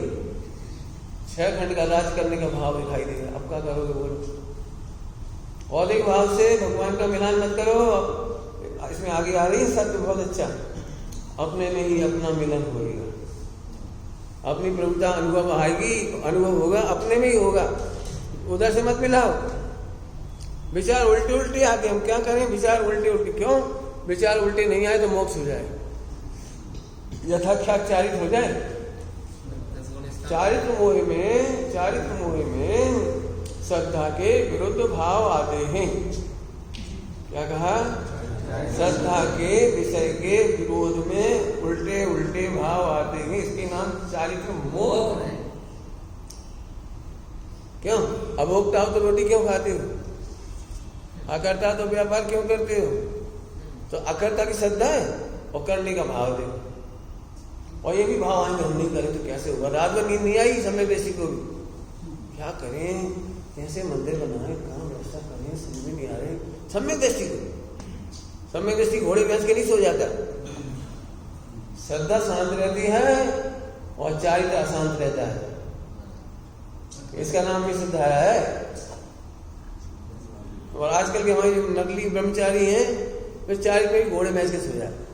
6 खंड का राज करने का भाव दिखाई देगा। अब क्या करोगे बोलो। औदिक भाव से भगवान का मिलान मत करो। इसमें आगे आ रही है शब्द बहुत अच्छा, अपने में ही अपना मिलन होगा, अपनी प्रभुता अनुभव आएगी, अनुभव होगा अपने में ही होगा, उधर से मत मिलाओ। विचार उल्टे उल्टे आते, हम क्या करें, विचार उल्टे उल्टे। क्यों विचार उल्टे नहीं आए तो मोक्ष हो जाए, यथाख्याचारित हो जाए। चारित्र मोह में श्रद्धा के विरुद्ध भाव आते हैं। क्या कहा, श्रद्धा के विषय के विरोध में उल्टे उल्टे भाव आते हैं, इसके नाम चारित्र मोह है। क्यों, अभोक्ता हो तो रोटी क्यों खाते हो, अकर्ता तो व्यापार क्यों करते हो। तो अकर्ता की श्रद्धा है और करने का भाव दे, और ये भी भाव आएंगे हम नहीं करें तो कैसे होगा। रात में नींद नहीं आई समय बेसी को भी, क्या करें, कैसे मंदिर बनाए, कहाँ व्यवस्था करें, समझ में नहीं आ रहे। सम्यक दृष्टि को, सम्यक दृष्टि घोड़े भैंस के नहीं सो जाता। श्रद्धा शांत रहती है और चारित्र अशांत रहता है, इसका नाम भी श्रद्धा है। और आजकल के हमारे जो नकली ब्रह्मचारी हैं, वे चारित्र में घोड़े भैंस के सो जाते।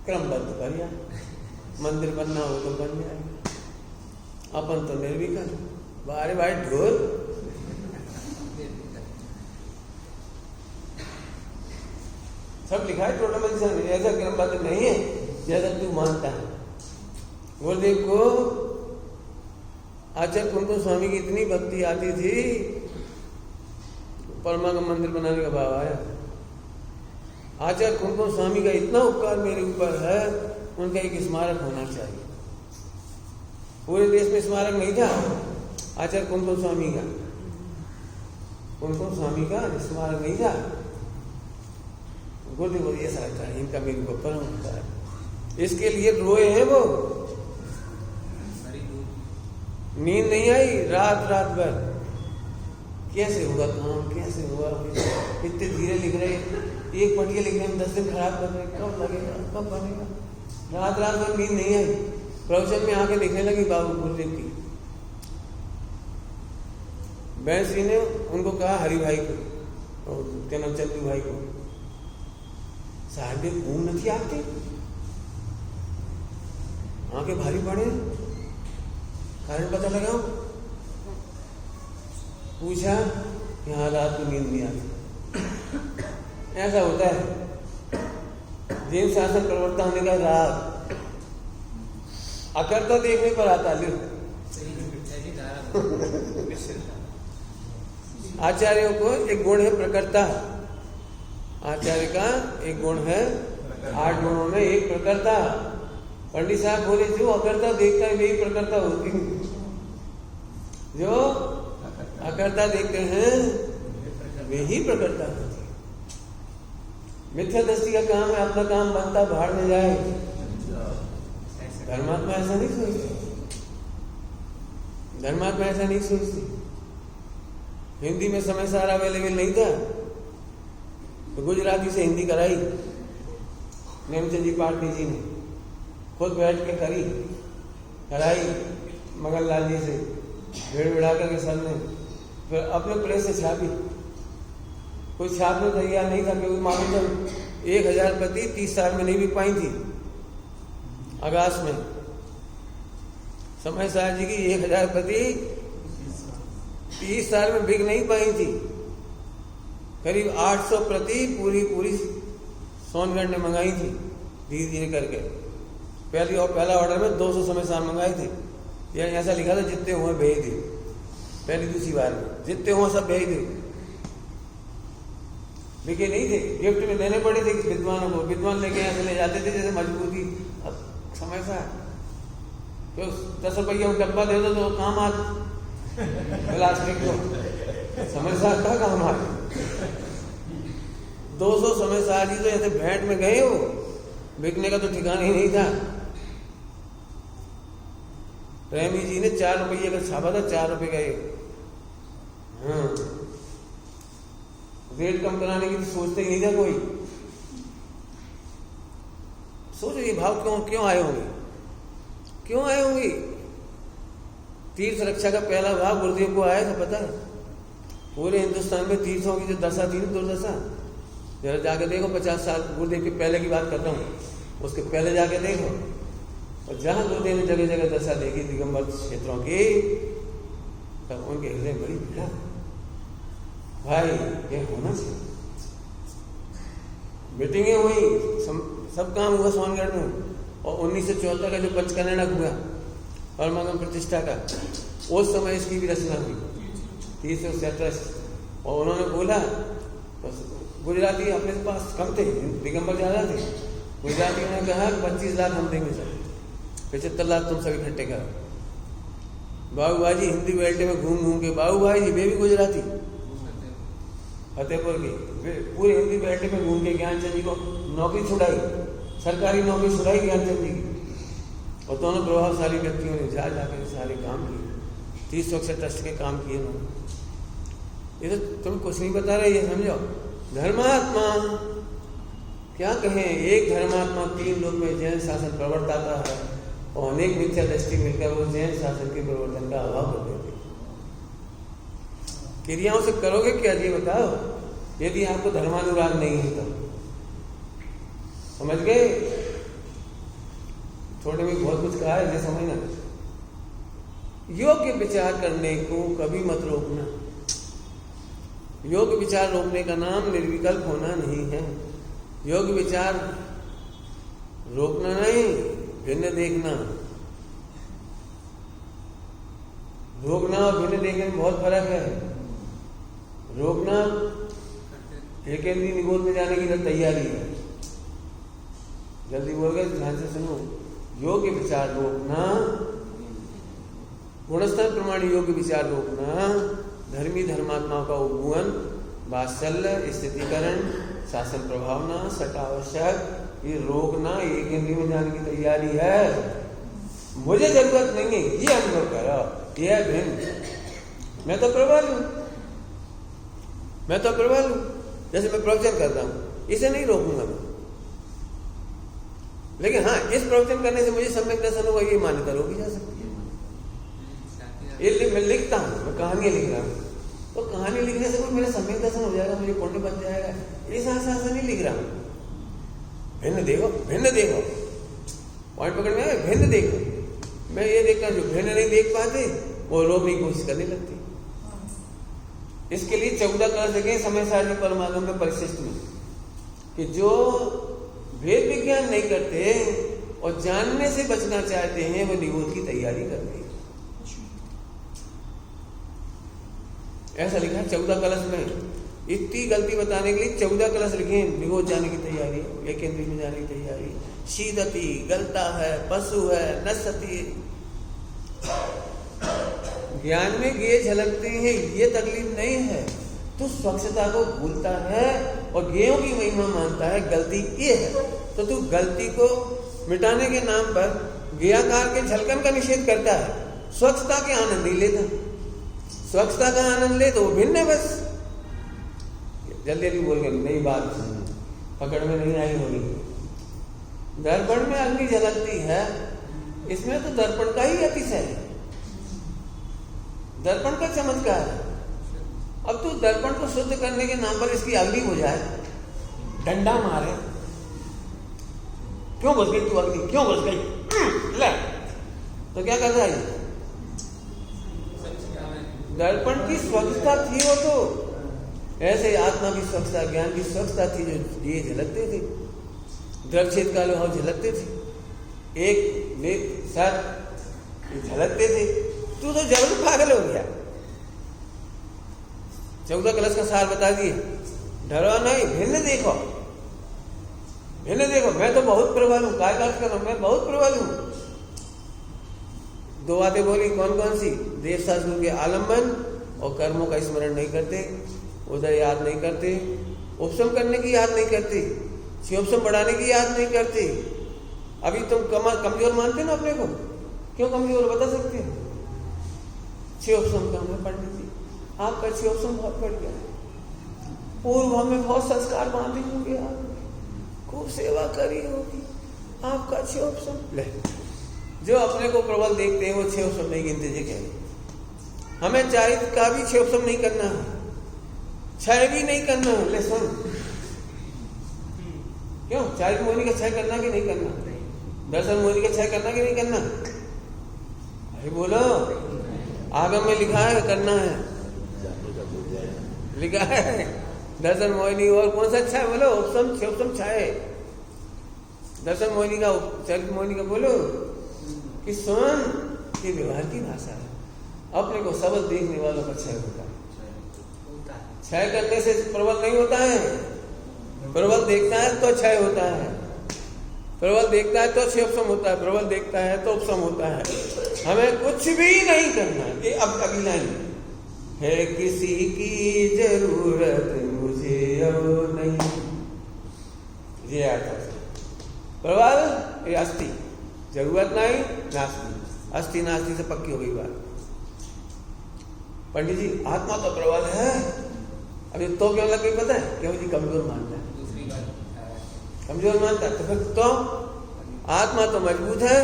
क्रमबद्ध बढ़िया, मंदिर बनना हो तो बन जाएगा। अपन तो निर्विकल, बारे भाई ढोल। सब लिखा है टोटल में, ऐसा क्रम बात नहीं है जैसा तू मानता है। गुरुदेव को आचार्य कुमकुम स्वामी की इतनी भक्ति आती थी, परमागम मंदिर बनाने का भाव आया। आचार्य कुमकुम स्वामी का इतना उपकार मेरे ऊपर है, उनका एक स्मारक होना चाहिए। पूरे देश में स्मारक नहीं था आचार्य कुमकुम स्वामी का, कुमकुम स्वामी का स्मारक नहीं था। गुरुदेव ये सारा है, इनका मेरे को परम उपकार, इसके लिए रोए हैं वो। नींद नहीं आई रात रात भर, कैसे होगा काम, कैसे होगा, इतने धीरे लिख रहे, एक पटिया लिखने में 10 दिन खराब कर रहे, कब लगेगा, कब बनेगा। रात रात भर नींद नहीं आई। प्रवचन में आके लिखने लगी बाबू गुरुदेव की। बैंस जी ने उनको कहा हरि भाई को, क्या नाम, चंदू भाई को, साहब घूम नहीं आते, आंखें भारी पड़े, कारण पता लगाओ। पूछा यहाँ रात को नींद नहीं आती। ऐसा होता है जैन शासन प्रवर्ता होने का राग अकर्ता देखने पर आता। आचार्यों को एक गुण है प्रकर्ता, आचार्य का एक गुण है, 8 गुणों में एक प्रकर्ता। पंडित साहब बोले जो अकर्ता देखता है वही प्रकर्ता होती है, जो अकर्ता देखते हैं वही प्रकर्ता होती है। मिथ्या दृष्टि का काम है, अपना काम बनता भाड़ में जाए। धर्मात्मा ऐसा नहीं सोचते, धर्मात्मा ऐसा नहीं सोचती। हिंदी में समय सारा अवेलेबल नहीं था तो गुजराती से हिंदी कराई नेमचंद जी पाटनी जी ने, खुद बैठ के कराई मगन लाल जी से भेड़ बिड़ा करके सर ने, फिर अपने प्रेस से छापी। कोई छापने तैयार नहीं था क्योंकि मालूम था 1000 प्रति 30 साल में नहीं बिक पाई थी। अगस्त में समय साहब जी की 1000 प्रति 30 साल में बिक नहीं पाई थी। करीब 800 प्रति पूरी सोनगढ़ ने मंगाई थी धीरे धीरे करके। पहला ऑर्डर में 200 समय साल मंगाए थे, यानी ऐसा लिखा था जितने हुए भेज दे। पहली दूसरी बार में जितने हुए सब भेज दे, बिके नहीं थे, गिफ्ट में देने पड़े थे विद्वानों को। विद्वान लेके यहाँ चले जाते थे जैसे मजबूती। अब समय सा तो 10 रुपया डब्बा दे दो तो काम आ प्लास्टिक को, समय साल का काम आ। 200 समय साल जी तो ऐसे भेंट में गए, वो बिकने का तो ठिकाना ही नहीं था। प्रेमी जी ने 4 रुपये का छापा था, 4 रुपये का एक। हाँ, रेट कम कराने की तो सोचते ही नहीं था कोई। सोचो ये भाव क्यों आए होंगे, क्यों आए होंगे। तीर्थ रक्षा का पहला भाव गुरुदेव को आया था, पता है। पूरे हिंदुस्तान में तीर्थों की जो दशा थी, दुर्दशा, जरा जाके देखो। 50 साल गुरुदेव के पहले की बात करता हूँ, उसके पहले जाके देखो। और जहाँ गुरुदेव ने जगह जगह दशा देखी दिगंबर क्षेत्रों की, तब उनके हृदय बड़ी पीड़ा, भाई ये होना चाहिए। मीटिंगें हुई, सब काम हुआ सोनगढ़ में। और 1974 का जो पंचकन्या हुआ परमागम प्रतिष्ठा का, उस समय इसकी भी रचना हुई 30 और उन्होंने बोला, गुजराती अपने पास कम थे, दिगंबर ज्यादा थे। गुजरातियों ने कहा 25 लाख हम देंगे सर, 75 लाख तुम सब इकट्ठे करो। बाबू भाई हिंदी बेल्ट में घूम घूम के, बाबू भाई जी वे भी गुजराती, फतेहपुर की, पूरे हिंदी बेल्ट में घूम के ज्ञानचंद जी को नौकरी छुड़ाई, सरकारी नौकरी छुड़ाई ज्ञानचंद जी की। और दोनों प्रभावशाली व्यक्तियों ने जाकर सारे काम किए, 30 ट्रस्ट के काम किए उन्होंने। ये तो तुम कुछ नहीं बता रहे, ये समझो। धर्मात्मा क्या कहें, एक धर्मात्मा 3 लोक में जैन शासन प्रवर्ताता है और अनेक मिथ्या दृष्टि मिलकर वो जैन शासन के प्रवर्तन का अभाव कर देते। क्रियाओं से करोगे क्या जी बताओ, यदि आपको धर्मानुराग नहीं है तो। समझ गए, थोड़े में बहुत कुछ कहा है, ये समझना। योग्य विचार करने को कभी मत रोकना। योग्य विचार रोकने का नाम निर्विकल्प होना नहीं है। योग्य विचार रोकना नहीं, भिन्न देखना। रोकना और भिन्न देखने में बहुत फर्क है। रोकना एक इंद्रिय निगोद में जाने की तैयारी है। जल्दी बोल गए, ध्यान से सुनो। योग्य विचार रोकना, गुणस्थान प्रमाणी योग्य विचार रोकना, धर्मी धर्मात्माओं का उपगुण, वात्सल्य, स्थितिकरण, शासन प्रभावना, सटावश्यक, ये रोकना एक इंद्रिय में जाने की तैयारी है। मुझे जरूरत नहीं है, ये अनुभव करो, ये है भिन्न। मैं तो प्रबल हूं, मैं तो प्रबल हूं। जैसे मैं प्रवचन करता हूं, इसे नहीं रोकूंगा मैं। लेकिन हाँ, इस प्रवचन करने से मुझे सम्यक दर्शन होगा, ये मान्यता रोकी जा सकती है। ये मैं लिखता हूँ, मैं कहानियां लिख रहा हूँ, तो कहानी लिखने से कोई मेरा सम्यक दर्शन हो जाएगा, मुझे पुण्य बन जाएगा, इस आशा से नहीं लिख रहा हूँ। भिन्न देखो, भिन्न देखो, पॉइंट पकड़ में आए, भिन्न देखो। मैं ये देखता हूँ जो भिन्न नहीं देख पाते वो रोकने की कोशिश करने लगती। इसके लिए 14 कलश देखें समय सारणी परमागम में परिशिष्ट में, कि जो भेद विज्ञान नहीं करते और जानने से बचना चाहते हैं वो निगोद की तैयारी करते हैं। ऐसा लिखा है 14 कलश में। इतनी गलती बताने के लिए 14 कलश लिखे। निगोद जाने की तैयारी, एक इंद्रिय में जाने की तैयारी, शीदती, गलता है, पशु है, नसती। ज्ञान में गे झलकते हैं, ये तकलीफ नहीं है। तू स्वच्छता को भूलता है और गेयों की महिमा मानता है, गलती ये है। तो तू गलती को मिटाने के नाम पर गेयाकार के झलकन का निषेध करता है, स्वच्छता के आनंद नहीं लेता। स्वच्छता का आनंद ले तो वो भिन्न है। बस जल्दी जल्दी बोल गए, नई बात पकड़ में नहीं आई होगी। दर्पण में अग्नि झलकती है, इसमें तो दर्पण का ही अतिशय है, दर्पण का चमत्कार है। अब तू दर्पण को शुद्ध करने के नाम पर इसकी अग्नि हो जाए, डंडा मारे, क्यों घुस गई तू अग्नि, क्यों घुस गई, ले तो क्या कर रहा है? दर्पण की स्वच्छता थी वो तो, ऐसे आत्मा की स्वच्छता, ज्ञान की स्वच्छता थी, जो ये झलकते थे, द्रवच्छेद का लोहाव झलकते थे, एक नेत्र सर झलकते थे। तू तो जरूर पागल हो गया। 14 कलश का सार बता दिए, डरो नहीं, भिन्न देखो, भिन्न देखो। मैं तो बहुत प्रबल हूं, काय बात कर रहा हूं, मैं बहुत प्रबल हूं। 2 बातें बोली, कौन कौन सी? देव शास्त्रों के आलम्बन और कर्मों का स्मरण नहीं करते, उदय याद नहीं करते, उपशम करने की याद नहीं करते, शिवोपशम बढ़ाने की याद नहीं करते। अभी तुम कमजोर मानते ना अपने को, क्यों कमजोर बता सकते हो? शिवोपशम का हमें पंडित जी, आपका शिवोपशम बहुत बढ़ गया है, पूर्व में बहुत संस्कार बांधे होंगे, आप खूब सेवा करी होगी, आपका शिवोपशम। ले, जो अपने को प्रबल देखते हैं वो शिवोपशम नहीं गिनते जी। कह हमें चारित्र का भी शिवोपशम नहीं करना है, क्षय भी नहीं करना है। ले सुन, क्यों चारित्र मोहिनी का क्षय करना कि नहीं करना? दर्शन मोहिनी का क्षय करना कि नहीं करना? अरे बोलो, आगम में लिखा है करना है, लिखा है दर्शन मोहिनी। और कौन सा अच्छा है बोलो? उपशम, शिवोपशम, क्षय। दर्शन मोहिनी का, चरित्र मोहिनी का बोलो कि सुन, ये व्यवहार की भाषा है, अपने को सबल देखने वालों का क्षय होता है। क्षय करने से प्रबल नहीं होता है, प्रबल देखता है तो क्षय होता है, प्रबल देखता है तो शिवोपशम होता है, प्रबल देखता है तो उपशम होता है। हमें कुछ भी नहीं करना है। अब अगली लाइन है, किसी की जरूरत मुझे अब नहीं। ये आता है प्रबल, ये अस्थि, जरूरत नहीं, नास्ति, अस्थि नास्ति से पक्की हो गई बात। पंडित जी आत्मा तो प्रबल है, अभी तो क्यों लग गई पता है? क्यों जी कमजोर मानता है, दूसरी बात कमजोर मानता है। तो फिर तो आत्मा तो मजबूत है,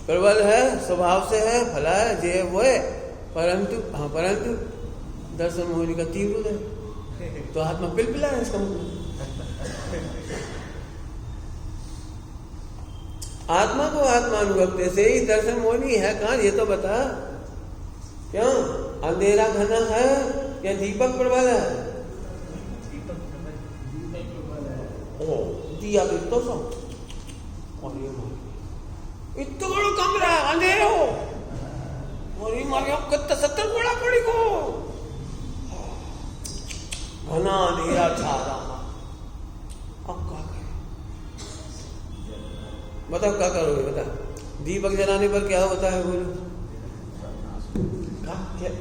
प्रबल है, स्वभाव से है, भला है, जे वो है, परंतु हाँ, परंतु दर्शन मोहिनी का तीव्र है, तो आत्मा पिलपिला है। इसका मतलब आत्मा को आत्मानुभव से ही दर्शन मोहिनी है कहाँ, ये तो बता। क्यों अंधेरा घना है या दीपक प्रबल है? ओ दिया तो इतना सा, और ये इतना बड़ा कमरा अंधेरो, और ये मारे आप कितना 70 बड़ा पड़ी को घना अंधेरा छा रहा। अब क्या करें, बताओ क्या करोगे? बता, दीपक जलाने पर क्या होता है? बोलो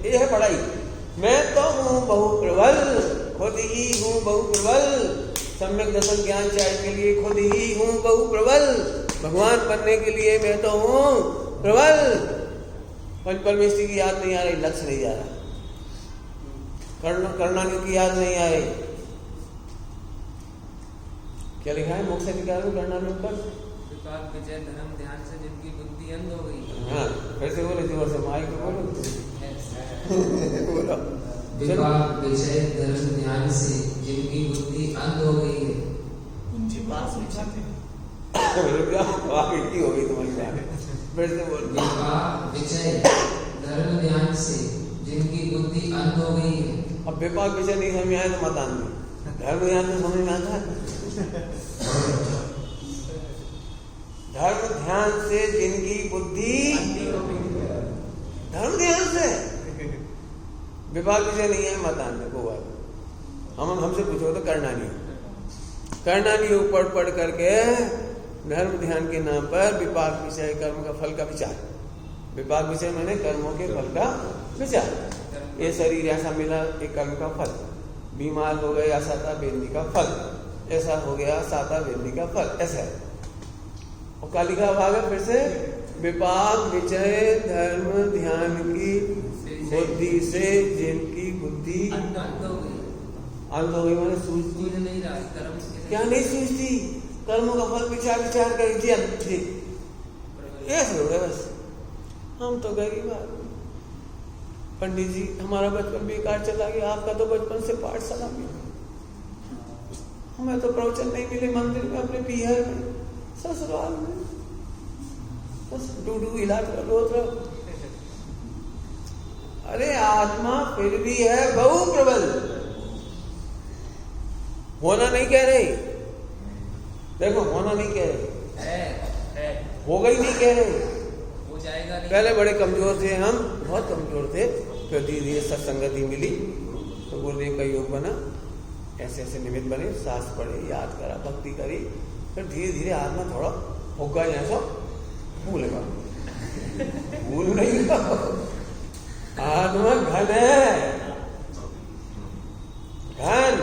ये है पढ़ाई। मैं तो हूँ बहु प्रबल, खुद ही हूँ बहु प्रबल। सम्यक दर्शन ज्ञान चाय के लिए खुद ही हूँ बहु प्रबल। भगवान बनने के लिए मैं तो हूँ प्रबल। पंच परमेश्वरी की याद नहीं आ रही, लक्ष्य नहीं जा रहा, करना की याद नहीं आ रही। क्या लिखा है मोक्ष अधिकार में करना में ऊपर? विपाक विजय धर्म ध्यान से जिनकी बुद्धि अंध हो गई। हाँ फिर से बोलो, जोर से माइक पे बोलो। बोलो। विपाक विजय धर्म ध्यान से जिनकी बुद्धि अंध हो गई है। आगे की हो गई तुम्हारी बात, फिर से बोलो। विपाक विजय धर्म ध्यान से जिनकी बुद्धि अंध हो गई है। अब विपाक विजय नहीं समझ में आया तो मत आने, धर्म ध्यान तो समझ में आता है। धर्म ध्यान से जिनकी बुद्धि, धर्म ध्यान से विपाक विजय नहीं है, मत आने को बात। हमसे पूछो तो करना नहीं पढ़ करके धर्म ध्यान के नाम पर विपाक विषय कर्म का फल का विचार। विपाक विषय मैंने कर्मों के फल का विचार। ये शरीर ऐसा मिला, एक कर्म का फल। बीमार हो गया, साता बेंदी का फल। ऐसा हो गया, साता बेंदी का फल। ऐसा है। और क्या लिखा हुआ है फिर से? विपाक विजय धर्म ध्यान की बुद्धि से जिनकी बुद्धि अंध हो गई, मैंने सूझती नहीं रहा कर्म क्या नहीं सूझती? कर्मों का फल विचार कर ऐसे हो गए बस। हम तो गरीब आदमी, पंडित जी हमारा बचपन बेकार चला गया, आपका तो बचपन से पाठशाला में, हमें तो प्रवचन नहीं मिले मंदिर में, अपने बिहार में, ससुराल में, बस डूडू इलाज कर लो। अरे आत्मा फिर भी है बहु प्रबल, होना नहीं कह रहे, देखो होना नहीं कह रहे, होगा ही नहीं कह रहे, हो जाएगा नहीं। पहले बड़े कमजोर थे हम, बहुत कमजोर थे, फिर धीरे धीरे सत्संगति मिली तो गुरुदेव का योग बना, ऐसे ऐसे निमित्त बने, सांस पड़े, याद करा, भक्ति करी, फिर धीरे धीरे आत्मा थोड़ा होगा जैसा भूलेगा, भूल नहीं का आत्मा घन है, घन।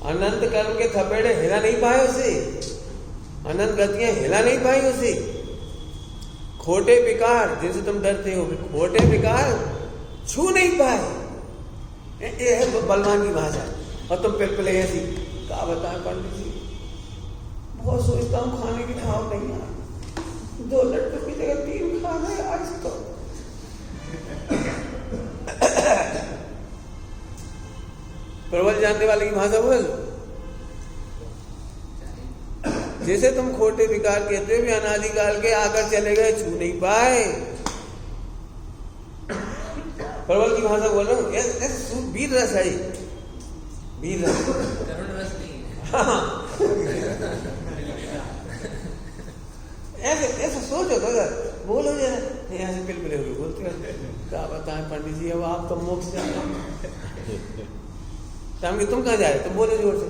अनंत कर्म के थपेड़े हिला नहीं पाए उसे, अनंत गतियां हिला नहीं पाई उसे। खोटे विकार जिनसे तुम डरते हो, खोटे विकार छू नहीं पाए। ये है बलवान की भाषा। और तुम पिलपिले ऐसी क्या बताएं पंडित जी, बहुत सोचता हूँ खाने की ठाव नहीं आ, 2 लड्डू की जगह 3 खा गए आज तो। प्रबल जानने वाले की भाषा बोल। जैसे तुम खोटे विकार कहते हो, अनादिकाल के आकर चले गए, छू नहीं पाए। प्रबल की भाषा बोल रहा हूँ, वीर रस है, वीर रस, करुण रस नहीं। ऐसे सोचो तो बोलो जरा, ऐसे पिलपिले हुए बोलते हो, क्या बताएं पंडित जी, अब आप तो मोक्ष जाए, शाम की तुम कहाँ जाए, तुम बोलो जोर से,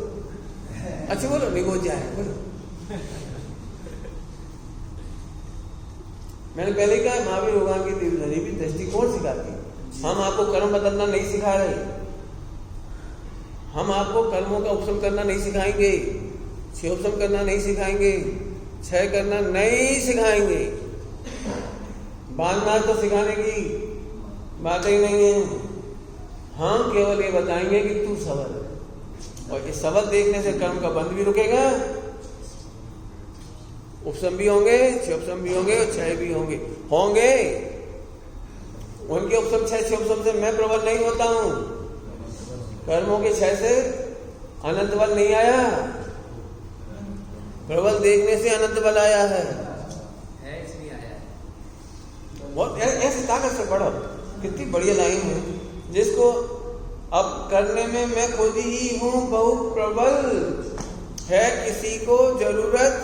अच्छा बोलो, निगोज जाए, बोलो। मैंने पहले कहा महावीर भगवान की दिव्य भी दृष्टिकोण सिखाती है। हम आपको कर्म बदलना नहीं सिखा रहे, हम आपको कर्मों का उपशम करना नहीं सिखाएंगे, क्षयोपशम करना नहीं सिखाएंगे, क्षय करना नहीं सिखाएंगे। बांधना तो सिखाने की बात ही नहीं है। हम केवल ये बताएंगे कि तू सबल है, और ये सबल देखने से कर्म का बंध भी रुकेगा, उपशम भी होंगे, क्षयोपशम भी होंगे और क्षय भी होंगे। उनके उपशम क्षय क्षयोपशम से मैं प्रबल नहीं होता हूं, कर्मों के क्षय से अनंत बल नहीं आया, प्रबल देखने से अनंत बल आया है। बहुत ऐसी ताकत से पढ़ो, कितनी बढ़िया लाइन है, जिसको अब करने में मैं खुद ही हूँ बहुत प्रबल, है किसी को जरूरत,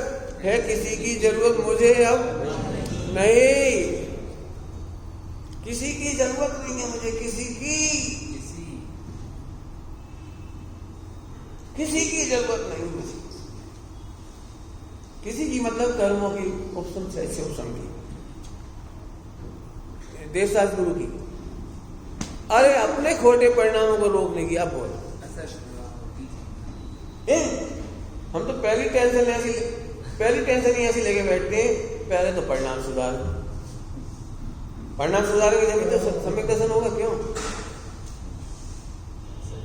है किसी की जरूरत मुझे अब नहीं, किसी की जरूरत नहीं है मुझे, किसी की जरूरत नहीं मुझे, किसी की मतलब कर्मों की, उपसम से उपसम की, देवदास गुरु की। अरे अपने खोटे परिणामों को रोकने की आप बोल, हम तो पहली टेंशन ही ऐसी लेके बैठते हैं, पहले तो परिणाम सुधारेंगे जब तो सम्यक दर्शन होगा। क्यों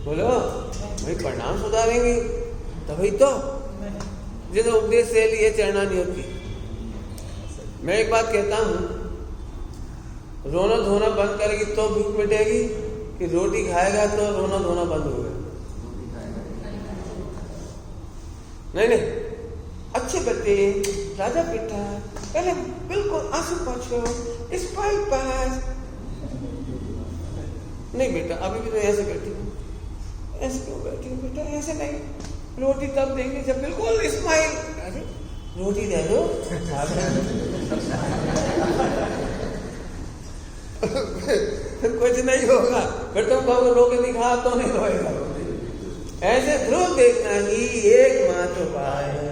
बोलो भाई, परिणाम सुधारेंगे तभी तो, जिस उपदेश से लिए चरणा नहीं होती। मैं एक बात कहता हूं, रोना धोना बंद करेगी तो भूख मिटेगी, कि रोटी खाएगा तो रोना धोना बंद होगा? नहीं, अच्छे बच्चे राजा बेटा पहले बिल्कुल आंसू पोंछो, स्माइल पास। नहीं बेटा, अभी भी तो ऐसे बैठी, ऐसे क्यों बैठी बेटा, ऐसे नहीं, रोटी तब देंगे जब बिल्कुल स्माइल। अरे रोटी दे दो कुछ नहीं होगा, फिर तुम कहोगे रो के दिखा तो नहीं रोएगा। ऐसे ध्रुव देखना ही एकमात्र उपाय है।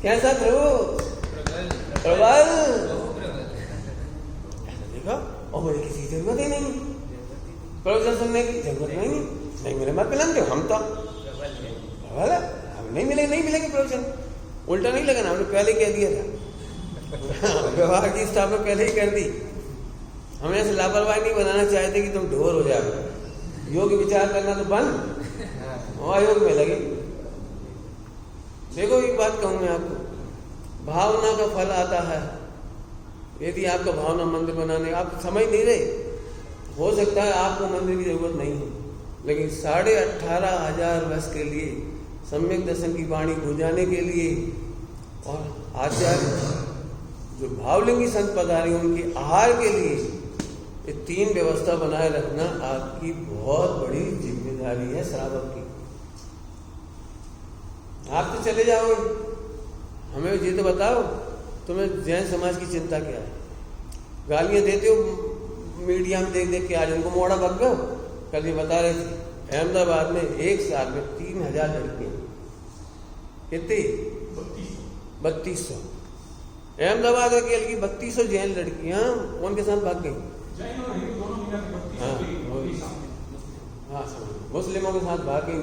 कैसा ध्रुव? प्रबल। देखो, और मुझे किसी की जरूरत ही नहीं, प्रवचन सुनने की जरूरत नहीं मिले मत मिलेंगे, हम तो प्रबल है, हम नहीं मिलेंगे प्रवचन। उल्टा नहीं लगाना, हमने पहले कह दिया था व्यवहार की स्थापना पहले ही कर दी। हमें ऐसे लापरवाही नहीं बनाना चाहते कि तुम ढोर हो जाओ। योग विचार करना तो बंद, अयोग में लगे। देखो एक बात कहूं मैं आपको, भावना का फल आता है। यदि आपका भावना मंदिर बनाने, आप समझ नहीं रहे, हो सकता है आपको मंदिर की जरूरत नहीं है, लेकिन 18,500 वर्ष के लिए सम्यक दर्शन की वाणी गुंजाने के लिए और आचार्य जो भावलिंगी संत पधारे उनके आहार के लिए ये 3 व्यवस्था बनाए रखना आपकी बहुत बड़ी जिम्मेदारी है श्रावक की। आप तो चले जाओगे, हमें ये तो बताओ तुम्हें जैन समाज की चिंता क्या है? गालियां देते हो मीडिया में देख के, आज उनको मोड़ा बक गए। कल ये बता रहे थे अहमदाबाद में एक साल में 3,000 लड़कियां, कितनी? 3200। अहमदाबाद अकेले की 3200 जैन लड़कियां उनके साथ भाग गई। हाँ, मुस्लिमों के साथ भाग गई,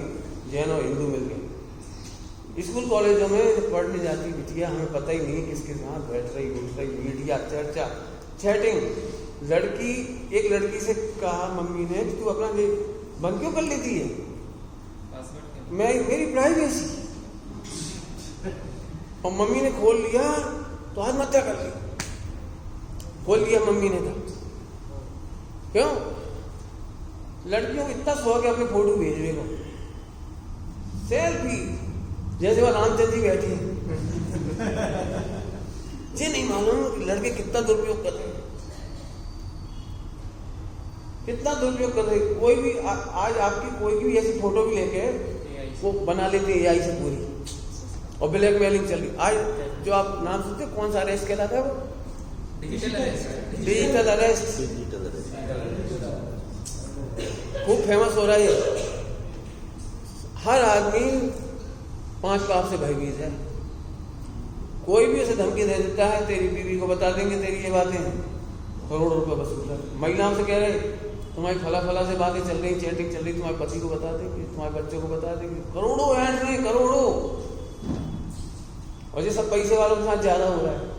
जैन और हिंदू मिल गए। स्कूल कॉलेजों में पढ़ने जाती बिटिया, हमें पता ही नहीं किसके साथ बैठ रही, उठ रही, मीडिया, चर्चा, चैटिंग। एक लड़की से कहा मम्मी ने, तू अपना बंद क्यों कर लेती है? मेरी प्राइवेसी। और मम्मी ने खोल लिया तो आत्महत्या कर ली, खोल लिया मम्मी ने। था क्यों? लड़कियों को इतना शौक है अपने फोटो भेजने को, सेल्फी, जैसे वह रामचंद्र जी बैठे हैं। ये नहीं मालूम कि लड़के कितना दुरुपयोग कर रहे हैं, कितना दुरुपयोग कर रहे हैं। कोई भी आज आपकी कोई भी ऐसी फोटो भी लेके वो बना लेते हैं एआई से पूरी, और ब्लैकमेलिंग चल रही। आज जो आप नाम सुनते हो, कौन सा अरेस्ट कहलाता है? वो डिजिटल अरेस्ट खूब फेमस हो रहा है। हर आदमी 5 पाप से भयभीत है। कोई भी उसे धमकी दे देता है, तेरी बीवी को बता देंगे तेरी ये बातें, करोड़ों रुपए वसूल है। महिलाओं से कह रहे तुम्हारी फला से बातें चल रही, चैटिंग चल रही, तुम्हारे पति को बता देंगे, तुम्हारे बच्चों को बता देंगे। करोड़ों ऐड रहे, करोड़ों। और ये सब पैसे वालों के साथ ज्यादा हो रहा है।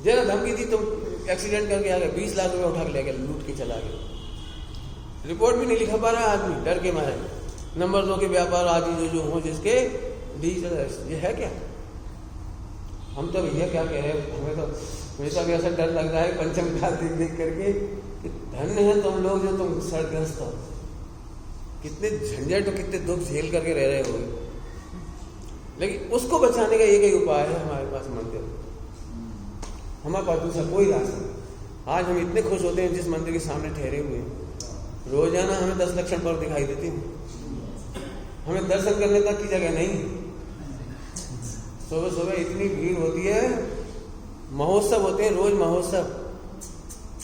जरा धमकी दी, तुम एक्सीडेंट करके आ गए, 20 लाख रुपए उठा के ले गए, लूट के चला गया। रिपोर्ट भी नहीं लिखा पा रहा आदमी, डर के मारे। नंबर 2 के व्यापार आदि जो हो, जिसके डिजिटल, ये है क्या? हम तो भैया क्या कह रहे हैं, हमें तो हमेशा भी ऐसा डर लग रहा है पंचम काल देख करके कि धन्य है तुम लोग जो तुम सड़ग्रस्त हो, कितने झंझट और कितने दुख झेल करके रह रहे हो। लेकिन उसको बचाने का एक ही उपाय है हमारे पास, मंदिर। हमारे पास दूसरा कोई रास्ता नहीं। आज हम इतने खुश होते हैं जिस मंदिर के सामने ठहरे हुए हैं, रोजाना हमें 10 लक्षण पर्व दिखाई देते हैं, हमें दर्शन करने तक की जगह नहीं। सुबह सुबह इतनी भीड़ होती है, महोत्सव होते हैं, रोज महोत्सव।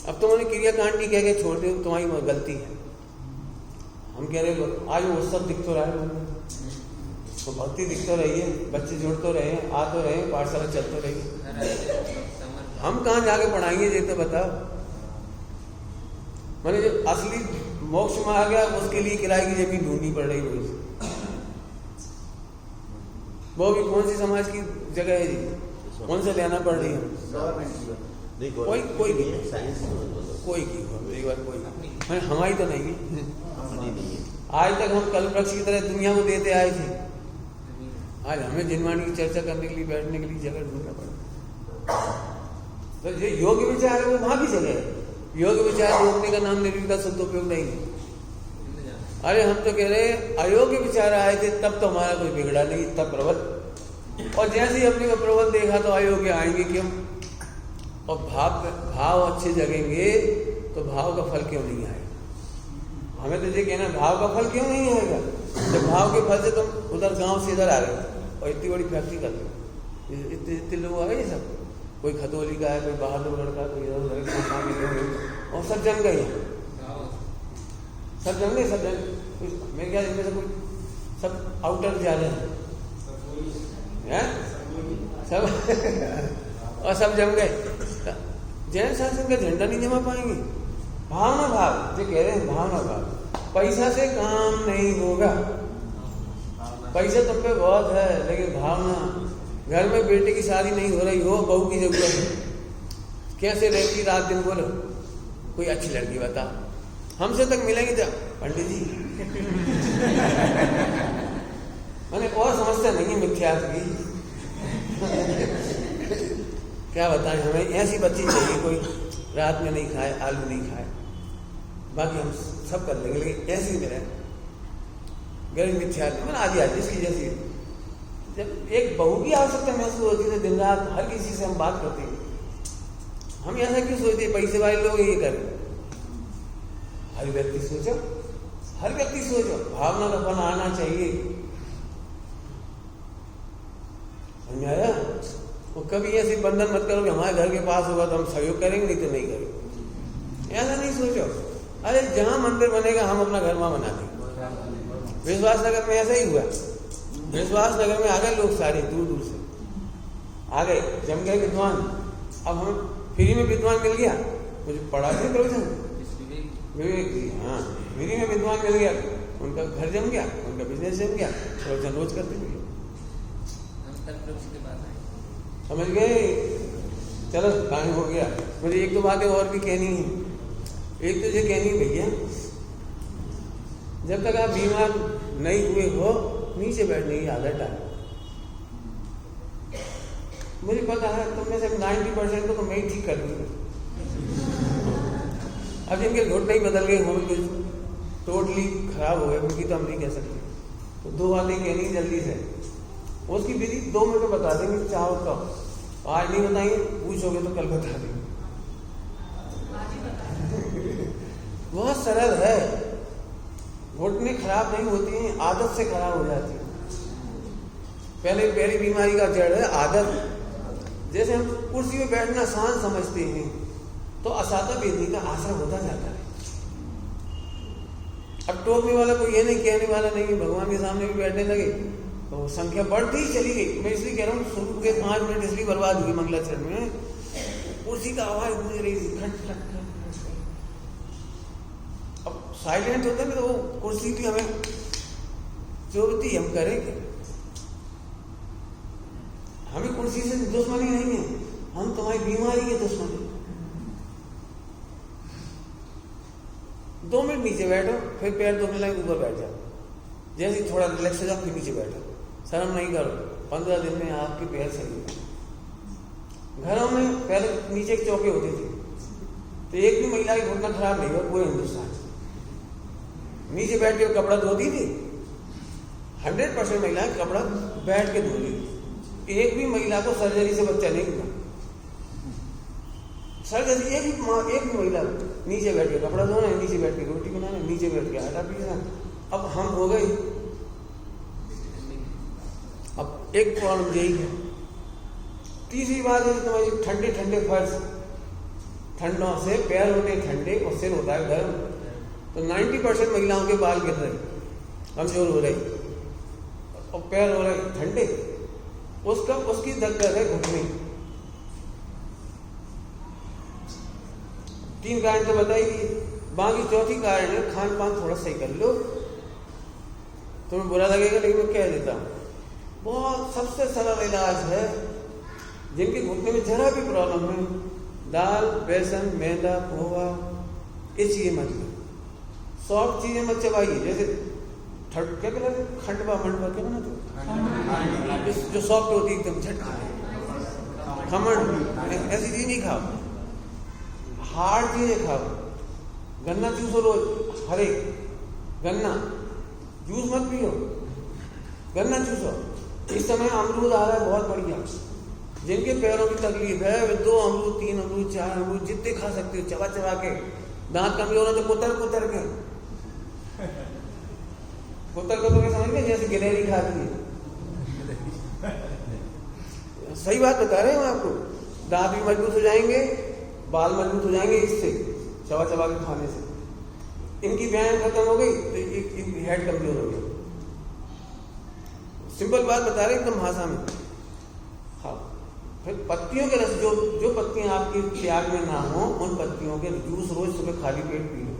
अब तुम उन्हें क्रियाकांड नहीं कह के छोड़ दो, तुम्हारी गलती है। हम कह रहे आज उत्सव दिख तो रहा है, तो भक्ति दिख तो रही है, बच्चे जुड़ तो रहे हैं, आ तो रहे हैं, पाठशाला चल तो रही है। हम कहाँ जाके पढ़ाएंगे ये तो बताओ। मैंने जो असली मोक्ष में आ गया उसके लिए किराए की जमीन ढूंढनी पड़ रही रोज। वो भी कौन सी समाज की जगह है जी, कौन से लेना पड़ रही है? कोई कोई नहीं, कोई की एक बार कोई हमारी तो नहीं है। आज तक हम कल वृक्ष की तरह दुनिया को देते आए थे, आज हमें जिनवाणी की चर्चा करने के लिए, बैठने के लिए जगह ढूंढना पड़ा। तो जो योग्य विचार है वो वहां की जगह है। योग्य विचार रोकने का नाम निर्विक का शुद्ध उपयोग नहीं है। अरे हम तो कह रहे अयोग्य विचार आए थे तब तो हमारा कोई बिगड़ा नहीं, तब प्रबल, और जैसे ही अपने को प्रबल देखा तो अयोग्य आएंगे क्यों? और भाव अच्छे जगेंगे तो भाव का फल क्यों नहीं आएगा? हमें तो ये कहना भाव का फल क्यों नहीं आएगा? जब भाव के फल से तुम उधर गांव से इधर आ गए और इतनी बड़ी फैक्ट्री कर लो, इतने लोग आ गए सब, कोई खतौली का है, कोई बहादुर लड़का, कोई इधर उधर और सब जम गए, सब जम गए, सब जम। मेरे ख्याल इनमें से कोई सब आउटर जा रहे हैं सब और सब जम गए। जैन शासन का झंडा नहीं जमा पाएंगे। भावना भाव जो कह रहे हैं, भावना भाव। पैसा से काम नहीं होगा, पैसा तुम पे बहुत है, लेकिन भावना। घर में बेटे की शादी नहीं हो रही हो, बहू की जरूरत है, कैसे रहती रात दिन? बोलो कोई अच्छी लड़की बता, हमसे तक मिलेंगे क्या पंडित जी? मैंने और समस्या नहीं है मिथ्यात्व की। क्या बताएं, हमें ऐसी बच्ची चाहिए कोई रात में नहीं खाए, आलू नहीं खाए, बाकी हम सब कर लेंगे, लेकिन ऐसी मिले गरीब मिथ्यात्व। मैंने आदि इसकी जैसी जब एक बहू की आवश्यकता महसूस होती है दिन रात हर किसी से हम बात करते हैं, हम ऐसा क्यों सोचते हैं पैसे वाले लोग ये करें? हर व्यक्ति सोचो, हर व्यक्ति सोचो, भावना का फल आना चाहिए। समझ आया? वो कभी ऐसे बंधन मत करो कि हमारे घर के पास होगा तो हम सहयोग करेंगे, नहीं तो नहीं करेंगे। ऐसा नहीं सोचो। अरे जहां मंदिर बनेगा हम अपना घर वहां बना देंगे। विश्वास नगर में ऐसा ही हुआ। विश्वास नगर में आ गए लोग सारे दूर दूर से आ गए, जम गए विद्वान। अब हमें फ्री में विद्वान मिल गया, मुझे पढ़ा थे प्रवचन विवेक जी, हाँ फ्री में विद्वान मिल गया, उनका घर जम गया, उनका बिजनेस जम गया, प्रवचन रोज करते मिले। समझ गए? चलो काम हो गया। मुझे एक दो बातें और भी कहनी है। एक तो ये कहनी भैया, जब तक आप बीमार नहीं हुए हो नीचे बैठने की आदत डालो। मुझे पता है तुम में से 90% तो मैं ही ठीक कर दूंगा। अब जिनके घुटने ही बदल गए होंगे, कुछ टोटली खराब हो गए, उनकी तो हम नहीं कह सकते। तो दो बातें कहनी जल्दी से, उसकी विधि 2 मिनट में बता देंगे, चाहो तो। आज नहीं बताएंगे, पूछोगे तो कल बता देंगे। बहुत सरल है, घुटने खराब नहीं होती हैं, आदत से खराब हो जाती है। पहली बीमारी का जड़ है आदत। जैसे हम कुर्सी में बैठना आसान समझते हैं तो असादा बेदी का आसरा होता जाता है। अब टोकने वाला कोई ये नहीं, कहने वाला नहीं है, भगवान के सामने भी बैठने लगे तो संख्या बढ़ती ही चली गई। मैं इसलिए कह रहा हूँ, शुरू के 5 मिनट इसलिए बर्बाद हुई मंगलाचरण में, कुर्सी का आवाज गूंज रही थी खट खट खट। अब साइलेंट होता है तो वो कुर्सी भी हमें चोबती, हम करेंगे। हमें कुर्सी से दुश्मनी नहीं है, हम तुम्हारी बीमारी के दुश्मन हैं। 2 मिनट नीचे बैठो, फिर पैर दो मिलाए ऊपर बैठ जाओ, जैसे थोड़ा रिलैक्स हो जाओ फिर नीचे बैठो। शर्म नहीं करो, 15 दिन में आपके पैर सही हो। घरों में पहले नीचे एक चौके होते थे तो एक भी महिला की घुटना खराब नहीं हुआ पूरे हिंदुस्तान। नीचे बैठ के कपड़ा धोती थी, 100% महिलाएं कपड़ा बैठ के धो रही थी। एक भी महिला को सर्जरी से बच्चा नहीं हुआ। सर जैसे एक भी महिला नीचे बैठ के कपड़ा धोना है, नीचे बैठ के रोटी बनाना है, नीचे बैठ के आटा पीसना। अब हम हो गए। अब एक प्रॉब्लम यही है। तीसरी बात है तुम्हारी ठंडे ठंडे फर्श, ठंडों से पैर होते हैं ठंडे और सिर होता है गर्म, तो 90% महिलाओं के बाल गिर रहे, कमजोर हो रहे और पैर हो रहे ठंडे। उसकी दिक्कत है घुटने। 3 कारण तो बताइए, बाकी चौथी कारण है खान पान थोड़ा सही कर लो। तुम्हें बुरा लगेगा लेकिन मैं कह देता हूँ, बहुत सबसे सरल इलाज है जिनके घुटने में जरा भी प्रॉब्लम है, दाल, बेसन, मैदा, पोहा, ये चीजें मत लो। सॉफ्ट चीजें मत चबाइए, जैसे क्या कहते हैं, खंडवा मंडवा क्या बनाते हो, जो सॉफ्ट होती है एकदम झटका, खमण, ऐसी चीज नहीं खाओ। हार्ड चीजें खाओ। गन्ना जूस रोज, हरे गन्ना जूस मत पियो, गन्ना चूसो। इस समय अमरूद आ रहा है बहुत बढ़िया। जिनके पैरों की तकलीफ है वे 2 अमरूद, 3 अमरूद, 4 अमरूद जितने खा सकते हो, चबा चबा के। दांत कमजोर हो तो कुतर के समझ में, जैसे गिलहरी खाती है। सही बात बता रहे हैं आपको। दांत भी मजबूत हो जाएंगे, बाल मजबूत हो जाएंगे इससे, चबा चबा के खाने से। इनकी व्यायाम खत्म हो गई तो हेड कमजोर हो गया। सिंपल बात बता रहे एकदम भाषा में। हाँ, फिर पत्तियों के रस, जो पत्तियां आपके त्याग में ना हो, उन पत्तियों के जूस रोज सुबह खाली पेट पी लो।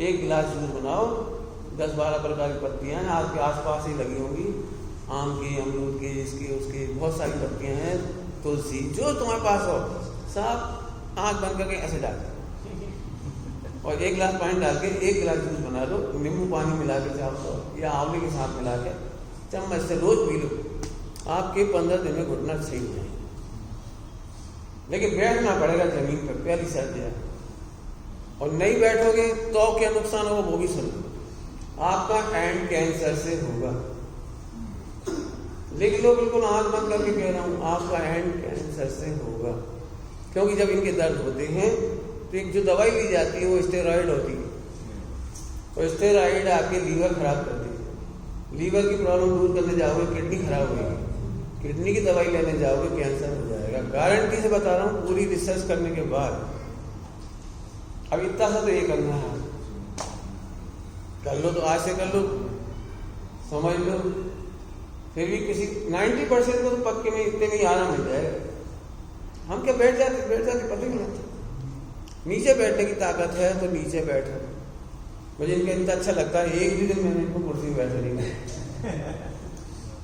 1 गिलास जूस बनाओ, 10-12 प्रकार की पत्तियां हैं, आपके आसपास ही लगी होंगी, आम की, अमरूद की, इसकी उसकी बहुत सारी पत्तियां हैं, तुलसी, जो तुम्हारे पास हो सब आँख बंद करके ऐसे डाल और 1 गिलास पानी डाल के 1 गिलास जूस बना लो, नींबू पानी मिला के चाहो या आंवले के साथ मिला के चम्मच से रोज पी लो। आपके 15 दिन में घुटना सही हो जाएगा। लेकिन बैठना पड़ेगा जमीन पर, पहली शर्त है। और नहीं बैठोगे तो क्या नुकसान होगा वो भी सुनो। आपका एंड कैंसर से होगा। लिख लो, बिल्कुल आंख बंद करके कह रहा हूं, आपका एंड कैंसर से होगा। क्योंकि जब इनके दर्द होते हैं तो एक जो दवाई ली जाती है वो स्टेरॉइड होती है, और स्टेरॉइड आपके लीवर खराब कर देती है। लीवर की प्रॉब्लम दूर करने जाओगे किडनी खराब होगी, किडनी की दवाई लेने जाओगे कैंसर हो जाएगा। गारंटी से बता रहा हूँ, पूरी रिसर्च करने के बाद। अब इतना सा तो ये करना है, कर लो तो आज से कर लो, समझ लो। फिर भी किसी 90% को तो पक्के में इतने में ही आराम मिल जाएगा। हम क्या बैठ जाते पता ही नहीं लगता। नीचे बैठने की ताकत है तो नीचे बैठो। मुझे इनका इतना अच्छा लगता है, एक भी दिन मैंने इनको कुर्सी में बैठे नहीं।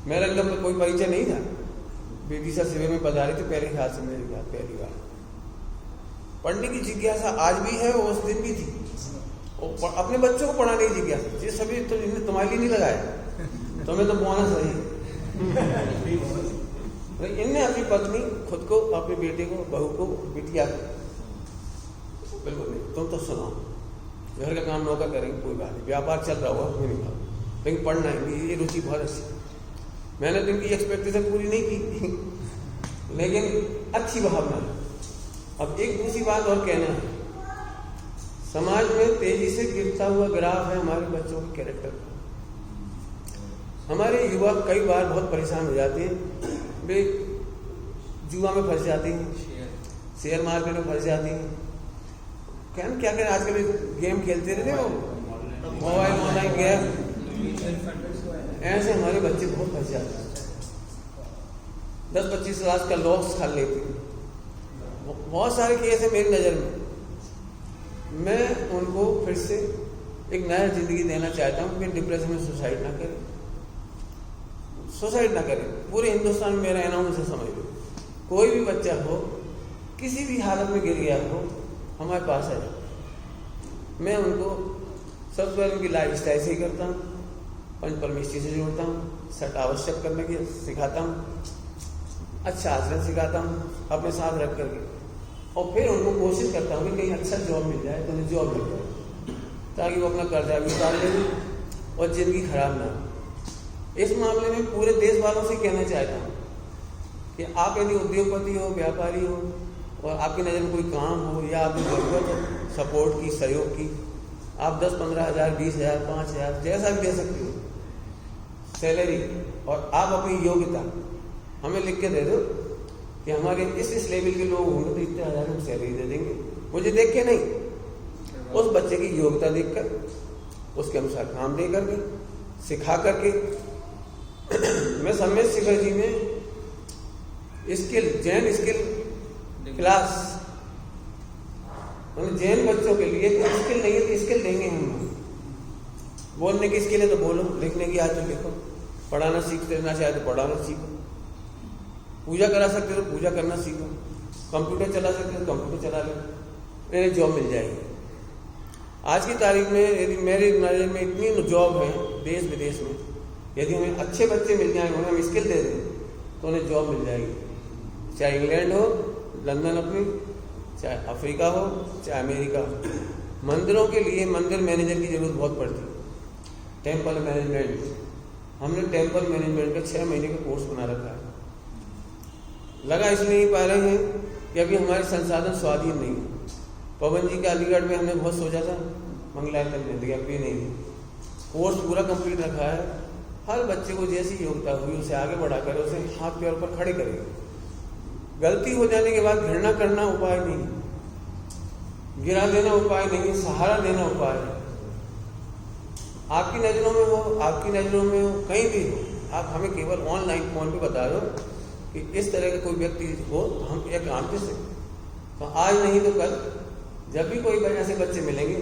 मेरा इनका कोई परिचय नहीं था। बेटी सा शिविर में पधारे थे पहले ख्याल से, मेरे ख्याल पहली बार। पढ़ने की जिज्ञासा आज भी है, उस दिन भी थी। और अपने बच्चों को पढ़ाने की जिज्ञासा, ये सभी तो इन्हें तुम्हारे लिए नहीं लगाया, तुम्हें तो बोनस है। इनने अपनी पत्नी खुद को, अपने बेटे को, बहू को, बिटिया को बिल्कुल नहीं, तुम तो सुनाओ, घर का काम नौका करेंगे कोई बात नहीं, व्यापार चल रहा होगा हमें नहीं खाओ, लेकिन पढ़ना है, ये रुचि बहुत अच्छी। मैंने तो इनकी एक्सपेक्टेशन पूरी नहीं की, लेकिन अच्छी भावना है। अब एक दूसरी बात और कहना है, समाज में तेजी से गिरता हुआ ग्राफ है हमारे बच्चों के कैरेक्टर का। हमारे युवा कई बार बहुत परेशान हो जाते हैं, वे जुआ में फंस जाते हैं, शेयर मार्केट में फंस जाते हैं। क्या करें, आजकल गेम खेलते रहते हो, मोबाइल ऑनलाइन गेम, ऐसे हमारे बच्चे बहुत फंस जाते हैं। 10-25 लाख का लॉस खा लेते हैं। बहुत सारे केस है मेरी नज़र में। मैं उनको फिर से एक नया जिंदगी देना चाहता हूँ कि डिप्रेशन में सुसाइड ना करें। पूरे हिंदुस्तान में मेरा अनाउंस से समझ लो, कोई भी बच्चा हो, किसी भी हालत में गिर गया हो, हमारे पास है। मैं उनको सबसे पहले उनकी लाइफ स्टाइल से ही करता हूँ, पंचपरमेष्ठी से जोड़ता हूँ, सट आवश्यक करने की सिखाता हूँ, अच्छा आचरण सिखाता हूँ अपने साथ रख करके, और फिर उनको कोशिश करता हूँ कि कहीं अच्छा जॉब मिल जाए तो उन्हें जॉब मिल जाए, ताकि वो अपना कर्जा भी उतार ले और ज़िंदगी खराब ना हो। इस मामले में पूरे देश वालों से कहना चाहता हूँ कि आप यदि उद्योगपति हो, व्यापारी हो, और आपकी नज़र में कोई काम हो या आपकी ज़रूरत हो सपोर्ट की, सहयोग की, आप 10-15 हज़ार, 20 हज़ार, 5 हज़ार जैसा भी दे सकते हो सैलरी, और आप अपनी योग्यता हमें लिख के दे दो कि हमारे इस लेवल के लोग होंगे तो इतने हज़ार हम सैलरी दे देंगे। मुझे देख के नहीं, उस बच्चे की योग्यता देखकर उसके अनुसार काम दे करके सिखा करके। मैं सम्मेद शिखर जी में skill, Jain skill class, Jain बच्चों के लिए स्किल नहीं है तो स्किल देंगे हम। बोलने की स्किल है तो बोलो, लिखने की आज तो लिखो, पढ़ाना सीखना चाहे तो पढ़ाना सीखो, पूजा करा सकते हो तो पूजा करना सीखो, कंप्यूटर चला सकते हो तो कंप्यूटर चला लो, मेरी जॉब मिल जाएगी। आज की तारीख में यदि मेरे नज़र में इतनी जॉब है देश विदेश में, यदि हमें अच्छे बच्चे मिल जाएंगे, उन्हें हम स्किल दे दें तो उन्हें जॉब मिल जाएगी। चाहे इंग्लैंड हो, लंदन अपनी, चाहे अफ्रीका हो, चाहे अमेरिका हो। मंदिरों के लिए मंदिर मैनेजर की जरूरत बहुत पड़ती है, टेम्पल मैनेजमेंट। हमने टेम्पल मैनेजमेंट का 6 महीने का कोर्स बना रखा है। लगा इसलिए नहीं पा रहे हैं कि अभी हमारे संसाधन स्वाधीन नहीं है। पवन जी के अलीगढ़ में हमने बहुत सोचा था, मंगलायतन में दिया, अभी नहीं है। कोर्स पूरा कंप्लीट रखा है। हर बच्चे को जैसी योग्यता हुई उसे आगे बढ़ाकर उसे हाथ पैर पर खड़े करेंगे। गलती हो जाने के बाद घृणा करना उपाय नहीं, गिरा देना उपाय नहीं, सहारा देना उपाय है। आपकी नज़रों में हो, आपकी नज़रों में हो, कहीं भी हो, आप हमें केवल ऑनलाइन फोन पे बता दो कि इस तरह का कोई व्यक्ति हो तो हम एक काम दे सकते। तो आज नहीं तो कल जब भी कोई ऐसे बच्चे मिलेंगे,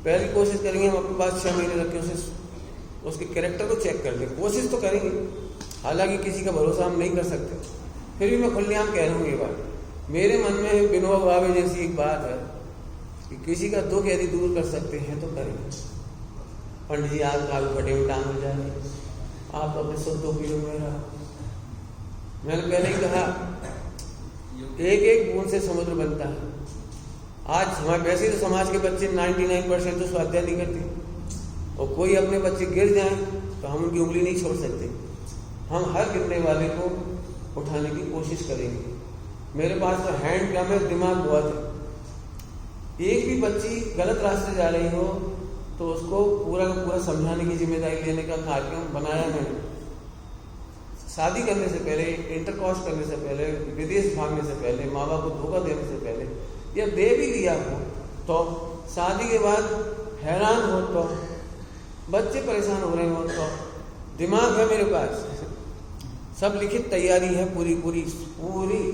पहली कोशिश करेंगे हम अपने पास 6 महीने रख के उसके कैरेक्टर को चेक कर लें, कोशिश तो करेंगे। हालांकि किसी का भरोसा हम नहीं कर सकते, फिर भी मैं खुलेआम कह रहा हूँ ये बात। मेरे मन में विनोबा भावे जैसी एक बात है कि किसी का दुख यदि दूर कर सकते हैं तो करेंगे। पंडित जी आप आलू फटे में टांग हो जाएंगे, आप अपने सुख दुख में रहा। मैंने पहले ही कहा, एक एक बूंद से समुद्र बनता है। आज हमारे वैसे तो समाज के बच्चे 99% तो स्वाध्याय नहीं करते, और कोई अपने बच्चे गिर जाएं तो हम उनकी उंगली नहीं छोड़ सकते। हम हर गिरने वाले को उठाने की कोशिश करेंगे। मेरे पास तो हैंड क्या में दिमाग बहुत है। एक भी बच्ची गलत रास्ते जा रही हो तो उसको पूरा का पूरा समझाने की जिम्मेदारी लेने का कार्यक्रम बनाया मैंने। शादी करने से पहले, इंटरकॉर्स करने से पहले, विदेश भागने से पहले, माँ बाप को धोखा देने से पहले, या दे भी दिया हो तो शादी के बाद हैरान हो तो, बच्चे परेशान हो रहे हो तो, दिमाग है मेरे पास, सब लिखित तैयारी है पूरी पूरी पूरी।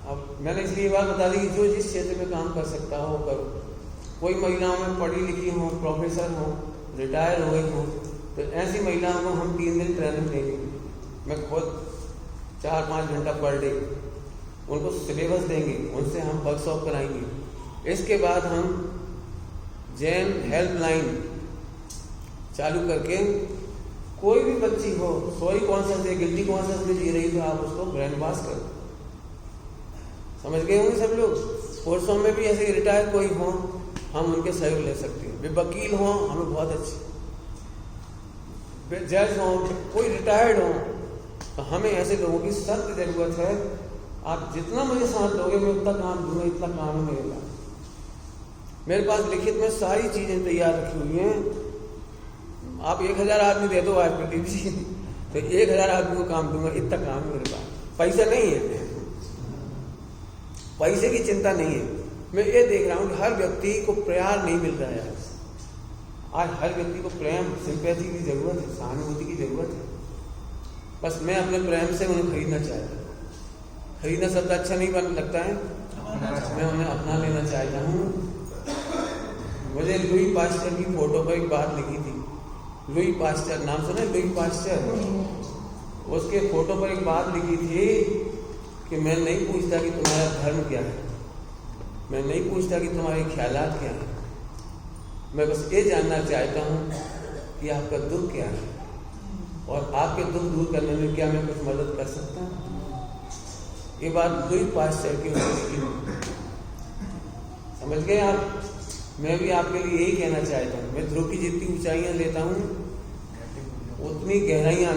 अब मैंने इसलिए बात बता दी कि जो जिस क्षेत्र में काम कर सकता हो करो। कोई महिलाओं में पढ़ी लिखी हो, प्रोफेसर हो, रिटायर हो गई हो, तो ऐसी महिलाओं को हम 3 दिन ट्रेनिंग देंगे। मैं खुद 4-5 घंटा पर डे उनको सिलेबस देंगे, उनसे हम वर्कशॉप कराएंगे। इसके बाद हम जैन हेल्पलाइन चालू करके कोई भी बच्ची हो, सॉरी कॉन्शियस है, गिल्टी कॉन्शियस में जी रही तो आप उसको ब्रेन वॉश करो। समझ गए होंगे सब लोग। कोर्सों में भी ऐसे रिटायर कोई हो, हम उनके सहयोग ले सकते हैं। वे वकील हों, हमें बहुत अच्छे, जज हों, कोई रिटायर्ड हो, तो हमें ऐसे लोगों की सख्त जरूरत है। आप जितना मुझे साथ दोगे मैं उतना काम दूंगा, इतना काम है मेरे पास। मेरे पास लिखित में सारी चीजें तैयार रखी हुई हैं। आप 1000 आदमी दे दो आज प्रदीप जी, तो 1000 आदमी को काम दूंगा, इतना काम है मेरे पास। पैसा नहीं है, पैसे की चिंता नहीं है। मैं ये देख रहा हूँ कि हर व्यक्ति को प्यार नहीं मिल रहा है। आज हर व्यक्ति को प्रेम, सिंपैथी की जरूरत है, सहानुभूति की जरूरत है। बस मैं अपने प्रेम से उन्हें खरीदना चाहता हूँ। खरीदना शब्द अच्छा नहीं बन लगता है, मैं उन्हें अपना लेना चाहता हूँ। मुझे लुई पास्टर की फोटो पर एक बात लिखी थी। लुई पास्टर, नाम सुना है लुई पास्टर? उसके फोटो पर एक बात लिखी थी कि मैं नहीं पूछता कि तुम्हारा धर्म क्या है, मैं नहीं पूछता कि तुम्हारे ख्यालात क्या है, मैं बस ये जानना चाहता हूँ कि आपका दुख क्या है और आपके दुख दूर करने में क्या मैं कुछ मदद कर सकता हूँ। ये बात लुई पास्टर की लिखी। समझ गए आप? मैं भी आपके लिए यही कहना चाहता हूँ। मैं ध्रुव की जितनी ऊंचाइयां लेता हूँ उतनी गहराइयां